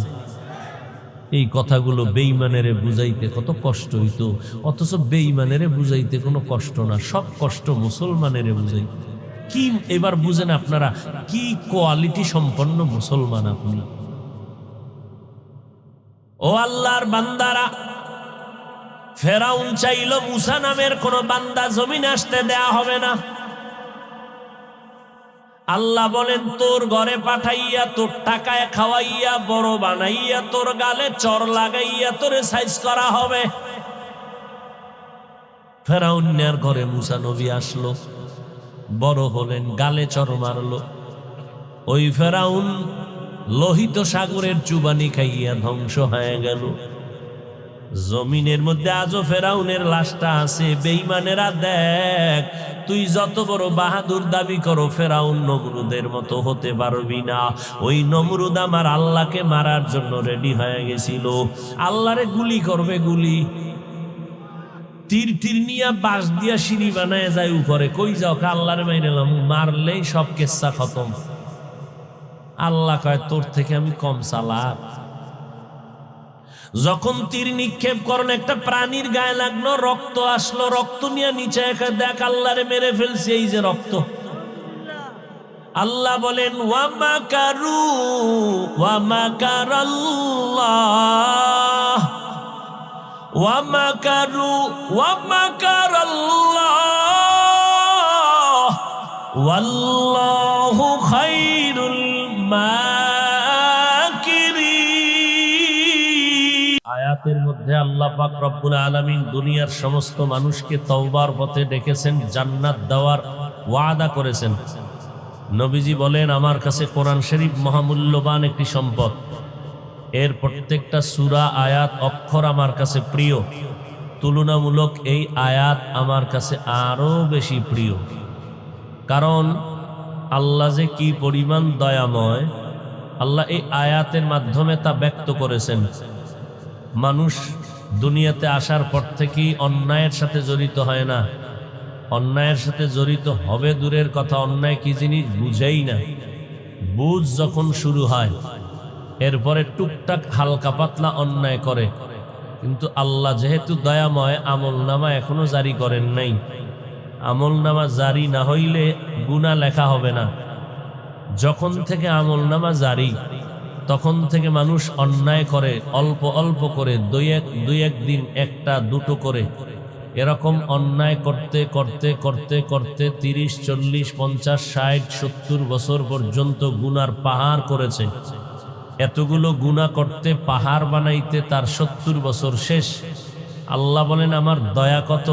এই কথাগুলো বেঈমানেরে বুঝাইতে কত কষ্ট হইতো, অথচ বেঈমানেরে বুঝাইতে কোনো কষ্ট না, সব কষ্ট মুসলমানেরে বুঝাইতে। কি এবার বুঝেন আপনারা কি কোয়ালিটি সম্পন্ন মুসলমান আপনি। ও আল্লাহর বান্দারা, ফেরাউন চাইল মুসা নামের কোন বান্দা জমিনে আসতে দেয়া হবে না। আল্লাহ বলেন তোর ঘরে পাঠাইয়া, তোর টাকায় খাওয়াইয়া, বড় বানাইয়া, তোর গালে চর লাগাইয়া তোরে সাইজ করা হবে। ফেরাউনের ঘরে মুসা নবী আসলো, বড় হলেন, গালে চর মারলো। ওই ফেরাউন লোহিত সাগরের চুবানি খাইয়া ধ্বংস হয়ে গেল। জমিনের মধ্যে আজও ফেরাউনের লাশটা আছে। বেঈমানেরা দেখ, তুই যত বড় বাহাদুর দাবি করো, ফেরাউন নমরুদের মতো হতে পারবি না। ওই নমরুদ আমার আল্লাহকে মারার জন্য রেডি হয়ে গেছিল। আল্লাহরে গুলি করবে, গুলি তীর তীর নিয়ে বাঁশ দিয়া সিঁড়ি বানায় যায় উপরে। কই যাও? আল্লাহরে মাইরালাম, মারলেই সব কেচ্ছা খতম। আল্লাহ কয় তোর থেকে আমি কম চালাক। যখন তীর নিক্ষেপ করেন একটা প্রাণীর গায়ে লাগলো, রক্ত আসলো, রক্ত নিয়ে নিচে দেখ আল্লাহরে মেরে ফেলছে, এই যে রক্ত। আল্লাহ বলেন ওয়ামাকারু ওয়ামাকারাল্লাহ ওয়ামাকারু ওয়ামাকারাল্লাহ ওয়াল্লাহু খায়রুল মাকিরিন। আয়াতের মধ্যে আল্লাহ পাক রব্বুল আলামিন দুনিয়ার সমস্ত মানুষকে তওবার পথে ডেকেছেন, জান্নাত দেওয়ার ওয়াদা করেছেন। নবীজি বলেন আমার কাছে কোরআন শরীফ মহামূল্যবান একটি সম্পদ। এর প্রত্যেকটা সূরা, আয়াত, অক্ষর আমার কাছে প্রিয়। তুলনামূলক এই আয়াত আমার কাছে আরো বেশি প্রিয়, কারণ আল্লাহ যে কি পরিমাণ দয়াময়, আল্লাহ এই আয়াতের মাধ্যমে তা ব্যক্ত করেছেন। মানুষ দুনিয়াতে আসার পর থেকেই অন্যায়ের সাথে জড়িত হয় না, অন্যায়ের সাথে জড়িত হবে দূরের কথা, অন্যায় কি জিনিস বুঝেই না। বুঝ যখন শুরু হয়, এরপরে টুকটাক হালকা পাতলা অন্যায় করে। কিন্তু আল্লাহ যেহেতু দয়াময়, আমলনামা এখনো জারি করেন নাই। আমলনামা জারি না হইলে গুনাহ লেখা হবে না। যখন থেকে আমলনামা জারি, তখন থেকে মানুষ অন্যায় করে, অল্প অল্প করে, দুই এক দিন একটা দুটো করে, এরকম অন্যায় করতে করতে করতে করতে 30, 40, 50, 60, 70 বছর পর্যন্ত গুনার পাহাড় করেছে। এতগুলো গুনাহ করতে, পাহাড় বানাইতে তার 70 বছর শেষ। আল্লাহ বলেন আমার দয়া কত,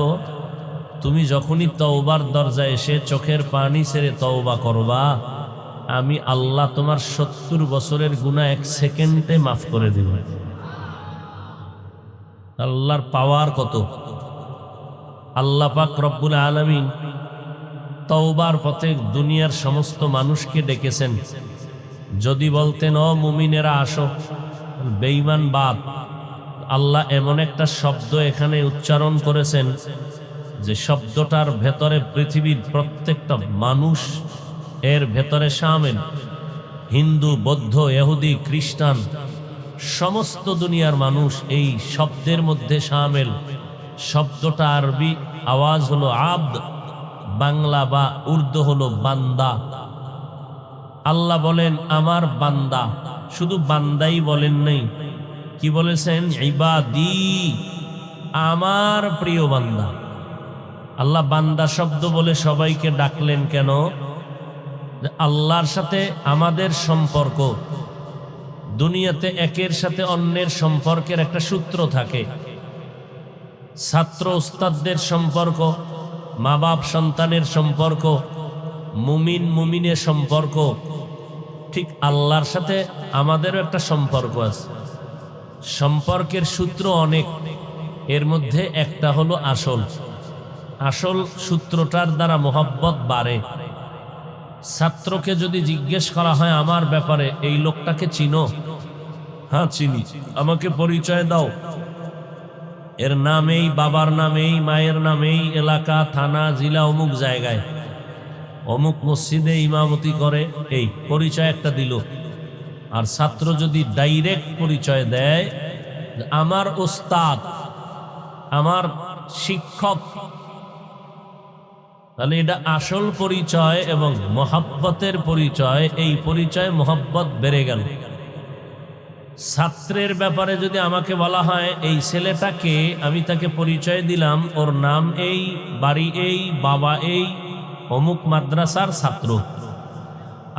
তুমি যখনই তওবার দরজায় এসে চোখের পানি ছেড়ে তওবা করবা, আমি আল্লাহ তোমার 70 বছরের গুনাহ 1 সেকেন্ডে মাফ করে দিব। আল্লাহর পাওয়ার কত! আল্লাহ পাক রব্বুল আলামিন তওবার পথে দুনিয়ার সমস্ত মানুষকে ডেকেছেন। যদি বলতেন ও মুমিনেরা আসো, বেঈমান বাদ, আল্লাহ এমন একটা শব্দ এখানে উচ্চারণ করেছেন যে শব্দটার ভেতরে পৃথিবীর প্রত্যেকটা মানুষ এর ভেতরে শামিল। হিন্দু, বৌদ্ধ, ইহুদি, খ্রিস্টান, সমস্ত দুনিয়ার মানুষ এই শব্দের মধ্যে শামিল। শব্দটা আরবি আওয়াজ হলো আব্দ, বাংলা বা উর্দু হলো বান্দা। আল্লাহ বলেন আমার বান্দা, শুধু বান্দাই বলেন নাই, কি বলেছেন? ইবাদি, আমার প্রিয় বান্দা। আল্লাহ বান্দা শব্দ বলে সবাইকে ডাকলেন কেন? আল্লাহর সাথে আমাদের সম্পর্ক, দুনিয়াতে একের সাথে অন্যের সম্পর্কের একটা সূত্র থাকে। ছাত্র ওস্তাদদের সম্পর্ক, মা বাপ সন্তানের সম্পর্ক, মুমিন মুমিনের সম্পর্ক, ঠিক আল্লাহর সাথে আমাদেরও একটা সম্পর্ক আছে। সম্পর্কের সূত্র অনেক, এর মধ্যে একটা হলো আসল সূত্রটার দ্বারা মোহাব্বত বাড়ে। ছাত্রকে যদি জিজ্ঞেস করা হয় আমার ব্যাপারে, এই লোকটাকে চিনো? হ্যাঁ চিনি। আমাকে পরিচয় দাও। এর নামেই, বাবার নামেই, মায়ের নামেই, এলাকা, থানা, জেলা, অমুক জায়গায়, অমুক মসজিদে ইমামতি করে, এই পরিচয় একটা দিল। আর ছাত্র যদি ডাইরেক্ট পরিচয় দেয়, আমার ওস্তাদ, আমার শিক্ষক, তাহলে এটা আসল পরিচয় এবং মোহাব্বতের পরিচয়। এই পরিচয় মোহাব্বত বেড়ে গেল। ছাত্রের ব্যাপারে যদি আমাকে বলা হয় এই ছেলেটাকে, আমি তাকে পরিচয় দিলাম, ওর নাম এই, বাড়ি এই, বাবা এই, অমুক মাদ্রাসার ছাত্র,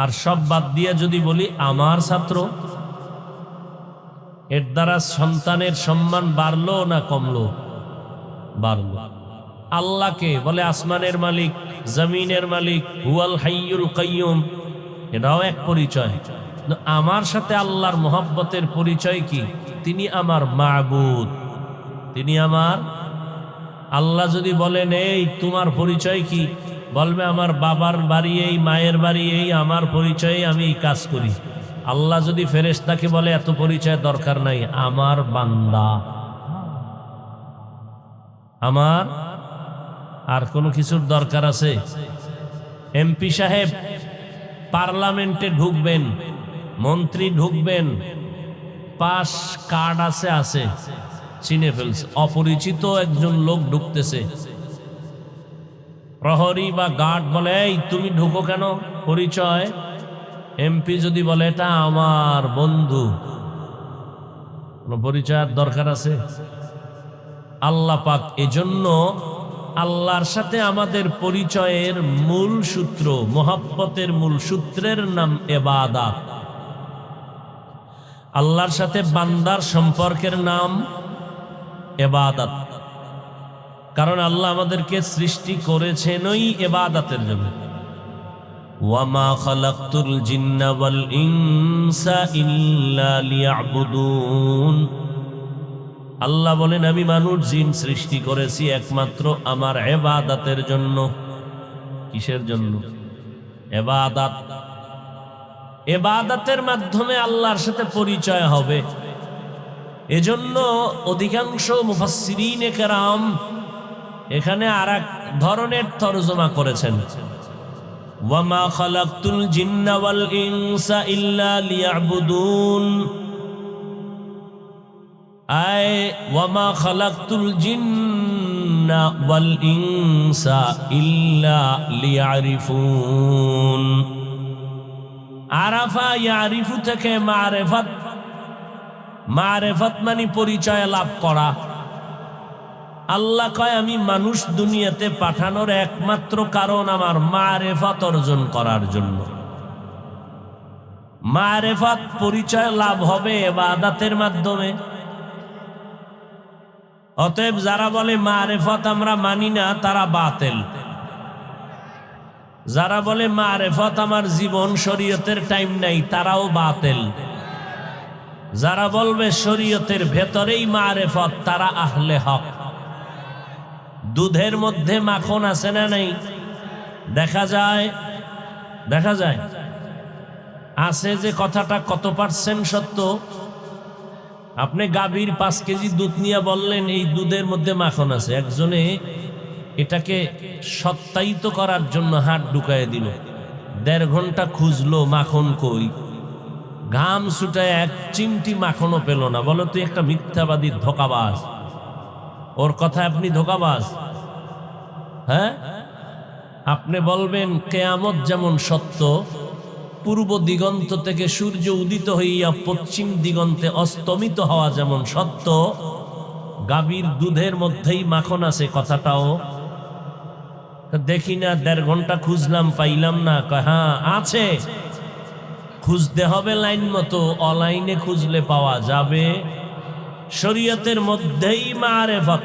আর সব বাদ দিয়ে যদি বলি আমার ছাত্র, এর দ্বারা সন্তানের সম্মান বাড়লো না কমলো? বাড়লো। আল্লাহকে বলে আসমানের মালিক, জমিনের মালিক, হুয়াল হাইয়ুল কাইয়ুম, এটাও এক পরিচয়। আমার সাথে আল্লাহর মোহাব্বতের পরিচয় কি? তিনি আমার মাবুদ, তিনি আমার আল্লাহ। যদি বলেন এই তোমার পরিচয় কি, বলবে আমার বাবার বাড়ি এই, মায়ের বাড়ি এই, আমার পরিচয় আমি এই কাজ করি। আল্লাহ যদি ফেরেশতাকে বলে এত পরিচয় দরকার নাই, আমার বান্দা, আমার আর কোনো কিছুর দরকার আছে? এমপি সাহেব পার্লামেন্টে ঢুকবেন, মন্ত্রী ঢুকবেন, পাস কার্ড আছে, চিনে ফেলছে। অপরিচিত একজন লোক ঢুকতেছে, প্রহরী বা গার্ড বলে এই তুমি ঢুকো কেন? পরিচয়। এমপি যদি বলে এটা আমার বন্ধু, পরিচয়ের দরকার আছে? আল্লাহ পাক এজন্য আল্লাহর সাথে আমাদের পরিচয়ের মূল সূত্র, মোহাব্বতের মূল সূত্রের নাম ইবাদত। আল্লাহর সাথে বান্দার সম্পর্কের নাম ইবাদত। কারণ আল্লাহ আমাদেরকে সৃষ্টি করেছেনই ইবাদতের জন্য। ওয়ামা খালাকতুল জিন্না ওয়াল ইনসা ইল্লা লিয়াবুদুন। আল্লাহ বলেন আমি মানুষ জিন সৃষ্টি করেছি একমাত্র আমার ইবাদতের জন্য। কিসের জন্য? ইবাদত। ইবাদতের মাধ্যমে আল্লাহর সাথে পরিচয় হবে। এজন্য অধিকাংশ মুফাসসিরিনে কেরাম এখানে আরেক ধরনের তরজমা করেছেন, ওয়ামা খালাকতুল জিন্না ওয়াল ইনসা ইল্লা লিয়াবুদুন, আয় ওয়ামা খালাকতুল জিন্না ওয়াল ইনসা ইল্লা লিয়ারিফুন। আরাফা ইয়ারিফু থেকে মারিফাত, মারিফাত মানে পরিচয় লাভ করা। আল্লাহ কয় আমি মানুষ দুনিয়াতে পাঠানোর একমাত্র কারণ আমার মারিফাত অর্জন করার জন্য। মারিফাত পরিচয় লাভ হবে ইবাদতের মাধ্যমে। অতএব যারা বলে মারিফাত আমরা মানি না তারা বাতিল। যারা বলে মারিফাত আমার জীবন শরীয়তের টাইম নাই তারাও বাতিল। যারা বলবে শরীয়তের ভেতরেই মারিফাত তারা আহলে হক। দুধের মধ্যে মাখন আছে না নাই? দেখা যায় আছে যে কথাটা কত পার্সেন্ট সত্য? আপনি গাভীর 5 কেজি দুধ নিয়ে বললেন এই দুধের মধ্যে মাখন আছে, একজনে এটাকে সত্যায়িত করার জন্য হাত ঢুকায় দিল, 1.5 ঘন্টা খুঁজলো মাখন কই, ঘাম ছুটায় এক চিমটি মাখনও পেল না। বলো তুই একটা মিথ্যাবাদী, ধোঁকাবাজ। ওর কথা আপনি ধোঁকাবাজ? হ্যাঁ, আপনি বলবেন কিয়ামত যেমন সত্য, পূর্ব দিগন্ত থেকে সূর্য উদিত হইয়া পশ্চিম দিগন্তে অস্তমিত হওয়া যেমন সত্য, গাভীর দুধের মধ্যেই মাখন আছে কথাটাও দেখি না, 1.5 ঘন্টা খুঁজলাম, পাইলাম না। হ্যাঁ আছে, খুঁজতে হবে লাইন মতো, অনলাইনে খুঁজলে পাওয়া যাবে। শরীয়তের মধ্যেই মারেফত,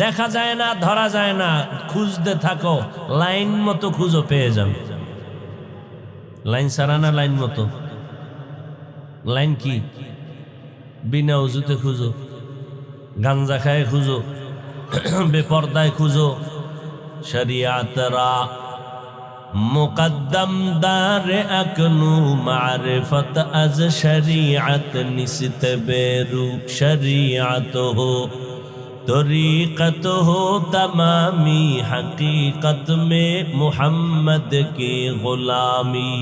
দেখা যায় না, ধরা যায় না, খুঁজতে থাকো, লাইন মতো খুঁজো, পেয়ে যাবে। লাইন ছাড়া না, লাইন মতো। লাইন কি? বিনা উজুতে খুঁজো, গাঞ্জা খায় খুঁজো, বেপর্দায় খুঁজো। শরিয়াতরা মুকদ্দম দার আকনু মারিফত আজ শরিয়ত নিসত বেরু শরিয়ত হো তরিকত হো তমামি হकीकत में মুহাম্মদ की গোলামি।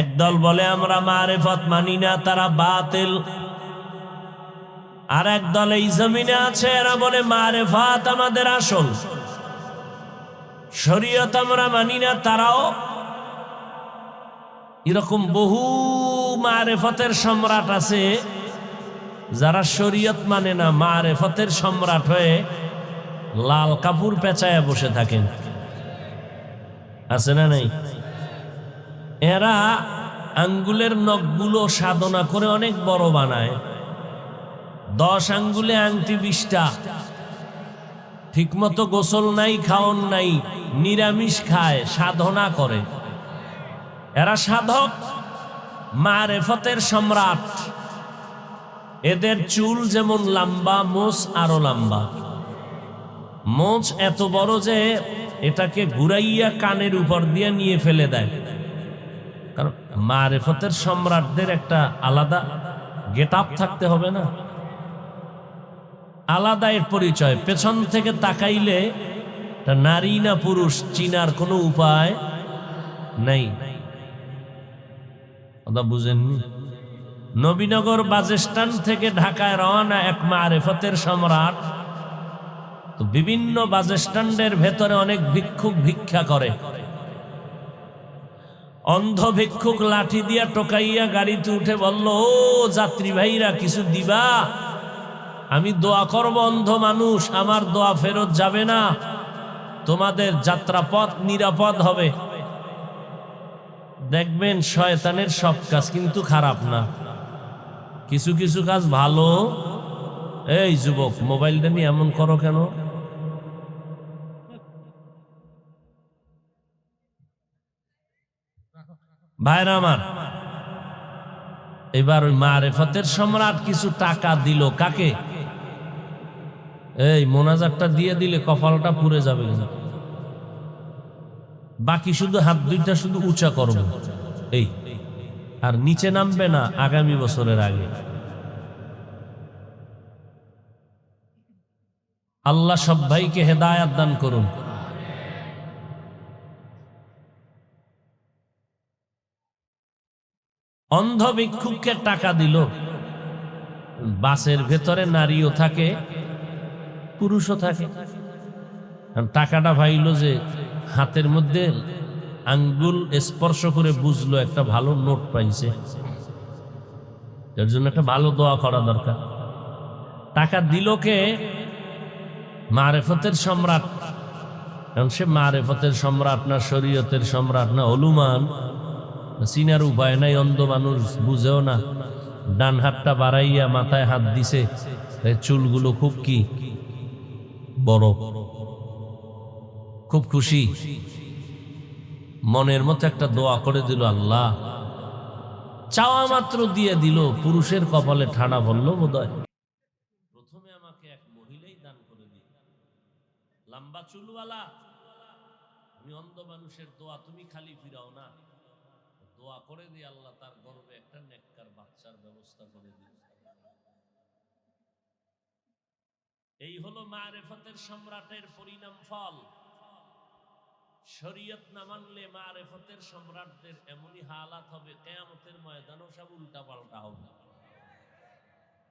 একদল বলে আমরা মারিফত মানি না, তারা বাতিল। আর একদল এই জমিনে আছে, এরা বলে মারিফত আমাদের আসল। শরীয়ত আমরা মানি না, তারাও এরকম বহু মারিফতের সম্রাট আছে যারা শরীয়ত মানে না, মারিফতের সম্রাট হয়ে লাল কাপড় পেঁচায় বসে থাকেন। আছে না নাই? এরা আঙ্গুলের নখগুলো সাধনা করে অনেক বড় বানায়। 10 আঙ্গুলে আংটি 20টা, ঠিক মতো গোসল নাই, খাওন নাই, নিরামিষ খায়, সাধনা করে। এরা সাধক, মারেফতের সম্রাট। এদের চুল যেমন লম্বা, মোচ আরো লম্বা। মোচ এত বড় যে এটাকে ঘুরাইয়া কানের উপর দিয়ে নিয়ে ফেলে দেয়। কারণ মারেফতের সম্রাটদের একটা আলাদা গেট আপ থাকতে হবে না, আলাদা এর পরিচয়। পেছন থেকে তাকাইলে নারী না পুরুষ চিনার কোনো উপায় নাই। কথা বুঝেননি? নবীনগর বাস স্ট্যান্ড থেকে ঢাকায় রওনা এক মারেফতের সম্রাট। তো বিভিন্ন বাস স্ট্যান্ডের ভেতরে অনেক ভিক্ষুক ভিক্ষা করে। অন্ধ ভিক্ষুক লাঠি দিয়া টোকাইয়া গাড়িতে উঠে বলল, ও যাত্রী ভাইরা, কিছু দিবা? আমি দোয়া করব, অন্ধ মানুষ, আমার দোয়া ফেরত যাবে না, তোমাদের যাত্রাপথ নিরাপদ হবে। দেখবেন শয়তানের সব কাজ কিন্তু খারাপ না, কিছু কিছু কাজ ভালো। এই যুবক, মোবাইলটা নিয়ে এমন করো কেন? ভাইরা আমার, এবার ওই মারেফতের সম্রাট কিছু টাকা দিল। কাকে? এই মোনাজারটা দিয়ে দিলে কপালটা পুড়ে যাবে, বাকি শুধু হাত দুইটা শুধু উঁচা করবো, এই আর নিচে নামবে না আগামী বছরের আগে। আল্লাহ সব ভাইকে হেদায়াত দান করুন। অন্ধ ভিক্ষুককে টাকা দিল। বাসের ভেতরে নারীও থাকে, পুরুষও থাকে। টাকাটা ভাইলো যে হাতের মধ্যে আঙ্গুল স্পর্শ করে বুঝলো একটা ভালো নোট পাইছে, এর জন্য একটা ভালো দোয়া করা দরকার। টাকা দিল কে? মারেফতের সম্রাট। কারণ সে মারেফতের সম্রাট না শরীয়তের সম্রাট না হলুমান, চিনার উপায় নাই। অন্ধ মানুষ বুঝেও না, ডান হাতটা বাড়াইয়া মাথায় হাত দিছে, চুলগুলো খুব কি বড়, খুব খুশি, মনের মতো একটা দোয়া করে দিল। আল্লাহ চাওয়া মাত্র দিয়ে দিল। পুরুষের কপালে ঠাড়া বলল বোধহয়, প্রথমে আমাকে এক মহিলাই দান করে দিল, লম্বা চুলওয়ালা। আমি অন্ধ মানুষের দোয়া তুমি খালি ফিরাও না, দোয়া করে দিয়ে আল্লাহ তার গর্বে একটা নেককার বাচ্চার ব্যবস্থা করে দিল। এই হলো মারেফতের সম্রাটের পরিণাম ফল। শরীয়ত না মানলে মারেফতের সম্রাটদের এমনই হালাত হবে, কিয়ামতের ময়দানও সব উল্টা পাল্টা হবে।